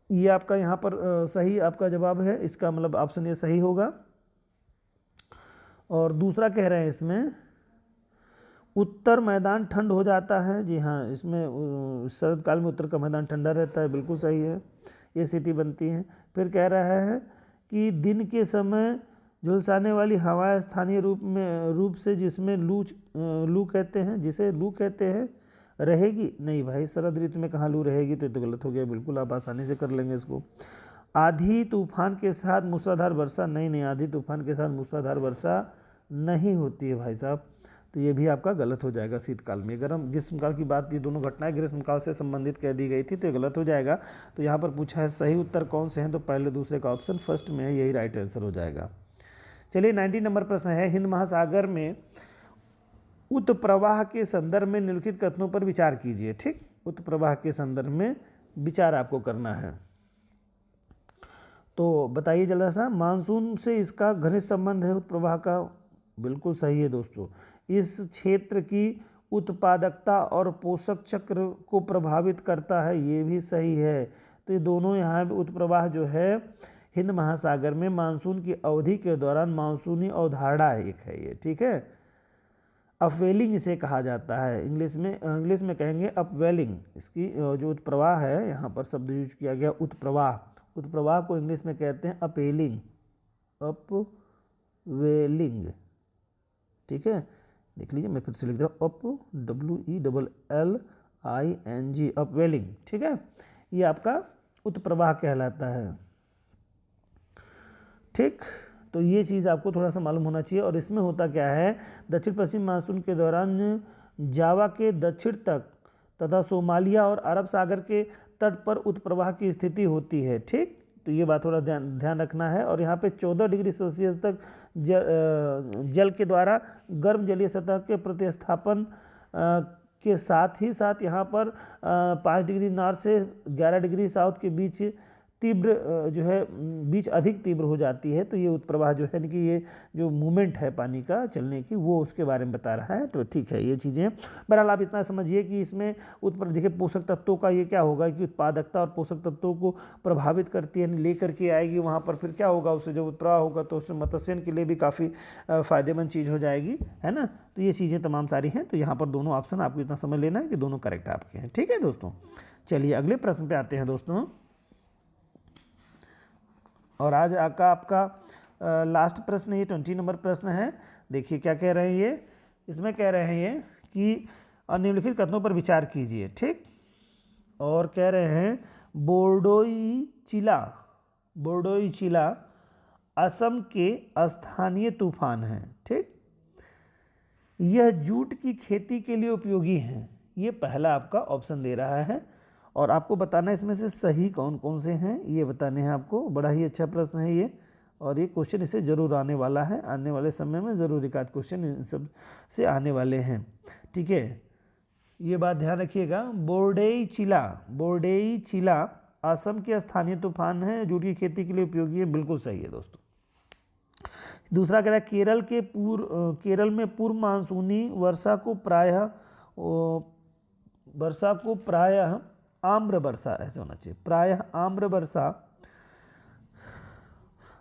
ये आपका यहाँ पर सही आपका जवाब है, इसका मतलब ऑप्शन ये सही होगा। और दूसरा कह रहे हैं इसमें उत्तर मैदान ठंड हो जाता है। जी हाँ, इसमें शरद काल में उत्तर का मैदान ठंडा रहता है, बिल्कुल सही है, ये स्थिति बनती है। फिर कह रहा है कि दिन के समय झुलसाने वाली हवाएं स्थानीय रूप से जिसमें लू कहते हैं रहेगी। नहीं भाई, शरद ऋतु में कहाँ लू रहेगी, तो गलत हो गया, बिल्कुल आप आसानी से कर लेंगे इसको। आधी तूफान के साथ मूसलाधार वर्षा, नहीं, आधी तूफान के साथ मूसलाधार वर्षा नहीं होती है भाई साहब, तो ये भी आपका गलत हो जाएगा। शीतकाल में, ग्रीष्मकाल की बात, ये दोनों घटनाएं ग्रीष्मकाल से संबंधित कह दी गई थी, तो ये गलत हो जाएगा। तो यहाँ पर पूछा है सही उत्तर कौन से हैं, तो पहले दूसरे का ऑप्शन फर्स्ट में है, यही राइट आंसर हो जाएगा। चलिए 19 नंबर प्रश्न है, हिंद महासागर में उत्प्रवाह के संदर्भ में निम्नलिखित कथनों पर विचार कीजिए। ठीक, उत्प्रवाह के संदर्भ में विचार आपको करना है। तो बताइए जल्दी सा, मानसून से इसका घनिष्ठ संबंध है उत्प्रवाह का, बिल्कुल सही है दोस्तों। इस क्षेत्र की उत्पादकता और पोषक चक्र को प्रभावित करता है, ये भी सही है। तो ये दोनों यहाँ उत्प्रवाह जो है हिंद महासागर में मानसून की अवधि के दौरान मानसूनी अवधारणा एक है ये, ठीक है। अपवेलिंग इसे कहा जाता है, इंग्लिश में कहेंगे अपवेलिंग। इसकी जो उत्प्रवाह है, यहाँ पर शब्द यूज किया गया उत्प्रवाह, उत्प्रवाह को इंग्लिश में कहते हैं अपेलिंग, अपवेलिंग, ठीक है। देख लीजिए, मैं फिर से लिख रहा हूँ WELLING, अपवेलिंग, ठीक है। ये आपका उत्प्रवाह कहलाता है, ठीक। तो ये चीज़ आपको थोड़ा सा मालूम होना चाहिए। और इसमें होता क्या है, दक्षिण पश्चिम मानसून के दौरान जावा के दक्षिण तक तथा सोमालिया और अरब सागर के तट पर उत्प्रवाह की स्थिति होती है, ठीक। तो ये बात थोड़ा ध्यान रखना है। और यहाँ पे 14 डिग्री सेल्सियस तक जल के द्वारा गर्म जलीय सतह के प्रतिस्थापन के साथ ही साथ यहाँ पर 5 डिग्री नॉर्थ से 11 डिग्री साउथ के बीच तीव्र जो है बीच अधिक तीव्र हो जाती है। तो ये उत्प्रवाह जो है कि ये जो मूवमेंट है पानी का चलने की, वो उसके बारे में बता रहा है। तो ठीक है, ये चीज़ें बहरहाल आप इतना समझिए कि इसमें देखिए पोषक तत्वों का ये क्या होगा कि उत्पादकता और पोषक तत्वों को प्रभावित करती है, लेकर के आएगी वहाँ पर। फिर क्या होगा, उससे जब उत्प्रवाह होगा तो उससे मत्स्यन के लिए भी काफ़ी फ़ायदेमंद चीज़ हो जाएगी, है ना। तो ये चीज़ें तमाम सारी हैं। तो यहाँ पर दोनों ऑप्शन आपको इतना समझ लेना है कि दोनों करेक्ट आपके हैं, ठीक है दोस्तों। चलिए अगले प्रश्न पे आते हैं दोस्तों। और आज आपका लास्ट प्रश्न, ये 20 नंबर प्रश्न है। देखिए क्या कह रहे हैं ये, इसमें कह रहे हैं ये कि निम्नलिखित कथनों पर विचार कीजिए, ठीक। और कह रहे हैं बोर्डोई चिला असम के स्थानीय तूफान है, ठीक। यह जूट की खेती के लिए उपयोगी है। ये पहला आपका ऑप्शन दे रहा है और आपको बताना है इसमें से सही कौन कौन से हैं, ये बताने हैं आपको। बड़ा ही अच्छा प्रश्न है ये, और ये क्वेश्चन इससे ज़रूर आने वाला है, आने वाले समय में ज़रूर एक आध क्वेश्चन इन सब से आने वाले हैं, ठीक है। ये बात ध्यान रखिएगा। बोर्डेई चिला असम के स्थानीय तूफान है, जूट की खेती के लिए उपयोगी है, बिल्कुल सही है दोस्तों। दूसरा कह रहा है केरल में पूर्व मानसूनी वर्षा को प्रायः आम्र वर्षा, ऐसे होना चाहिए, प्रायः आम्र वर्षा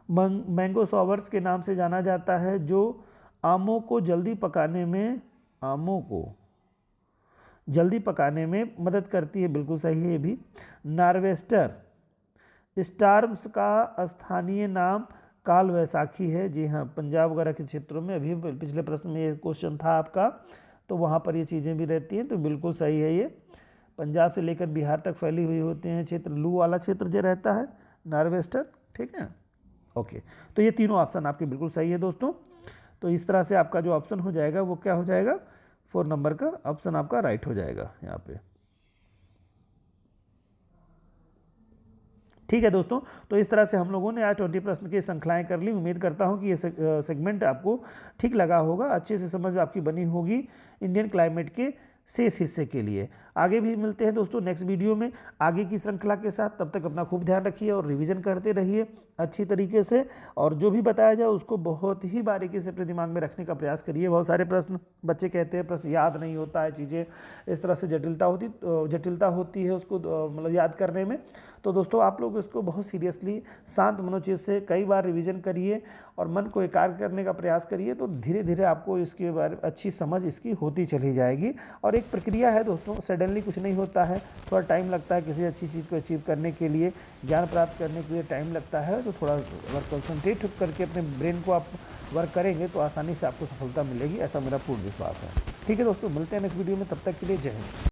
मैंगो शॉवर्स के नाम से जाना जाता है, जो आमों को जल्दी पकाने में मदद करती है, बिल्कुल सही है ये भी। नार्वेस्टर स्टार्म्स का स्थानीय नाम काल वैसाखी है, जी हाँ, पंजाब वगैरह के क्षेत्रों में, अभी पिछले प्रश्न में ये क्वेश्चन था आपका, तो वहाँ पर ये चीज़ें भी रहती हैं, तो बिल्कुल सही है ये। पंजाब से लेकर बिहार तक फैली हुई होते हैं क्षेत्र, लू वाला क्षेत्र जो रहता है, नार्वेस्टर, ठीक है। ओके, तो ये तीनों ऑप्शन आपके बिल्कुल सही है दोस्तों। तो इस तरह से आपका जो ऑप्शन हो जाएगा वो क्या हो जाएगा, 4 नंबर का ऑप्शन आपका राइट हो जाएगा यहाँ पे, ठीक है दोस्तों। तो इस तरह से हम लोगों ने आज 20 प्रश्न की श्रृंखलाएं कर ली। उम्मीद करता हूं कि ये सेगमेंट आपको ठीक लगा होगा, अच्छे से समझ आपकी बनी होगी इंडियन क्लाइमेट के शेष हिस्से के लिए। आगे भी मिलते हैं दोस्तों नेक्स्ट वीडियो में आगे की श्रृंखला के साथ। तब तक अपना खूब ध्यान रखिए और रिवीजन करते रहिए अच्छी तरीके से, और जो भी बताया जाए उसको बहुत ही बारीकी से अपने दिमाग में रखने का प्रयास करिए। बहुत सारे प्रश्न बच्चे कहते हैं प्रश्न याद नहीं होता है, चीज़ें इस तरह से जटिलता होती है उसको मतलब याद करने में। तो दोस्तों आप लोग इसको बहुत सीरियसली शांत मनोचित से कई बार रिवीजन करिए और मन को एकाग्र करने का प्रयास करिए, तो धीरे धीरे आपको इसके बारे में अच्छी समझ इसकी होती चली जाएगी। और एक प्रक्रिया है दोस्तों, सडनली कुछ नहीं होता है, थोड़ा टाइम लगता है किसी अच्छी चीज़ को अचीव करने के लिए, ज्ञान प्राप्त करने के लिए टाइम लगता है। तो थोड़ा वर्क कंसंट्रेट करके अपने ब्रेन को आप वर्क करेंगे तो आसानी से आपको सफलता मिलेगी, ऐसा मेरा पूर्ण विश्वास है। ठीक है दोस्तों, मिलते हैं नेक्स्ट वीडियो में, तब तक के लिए जय हिंद।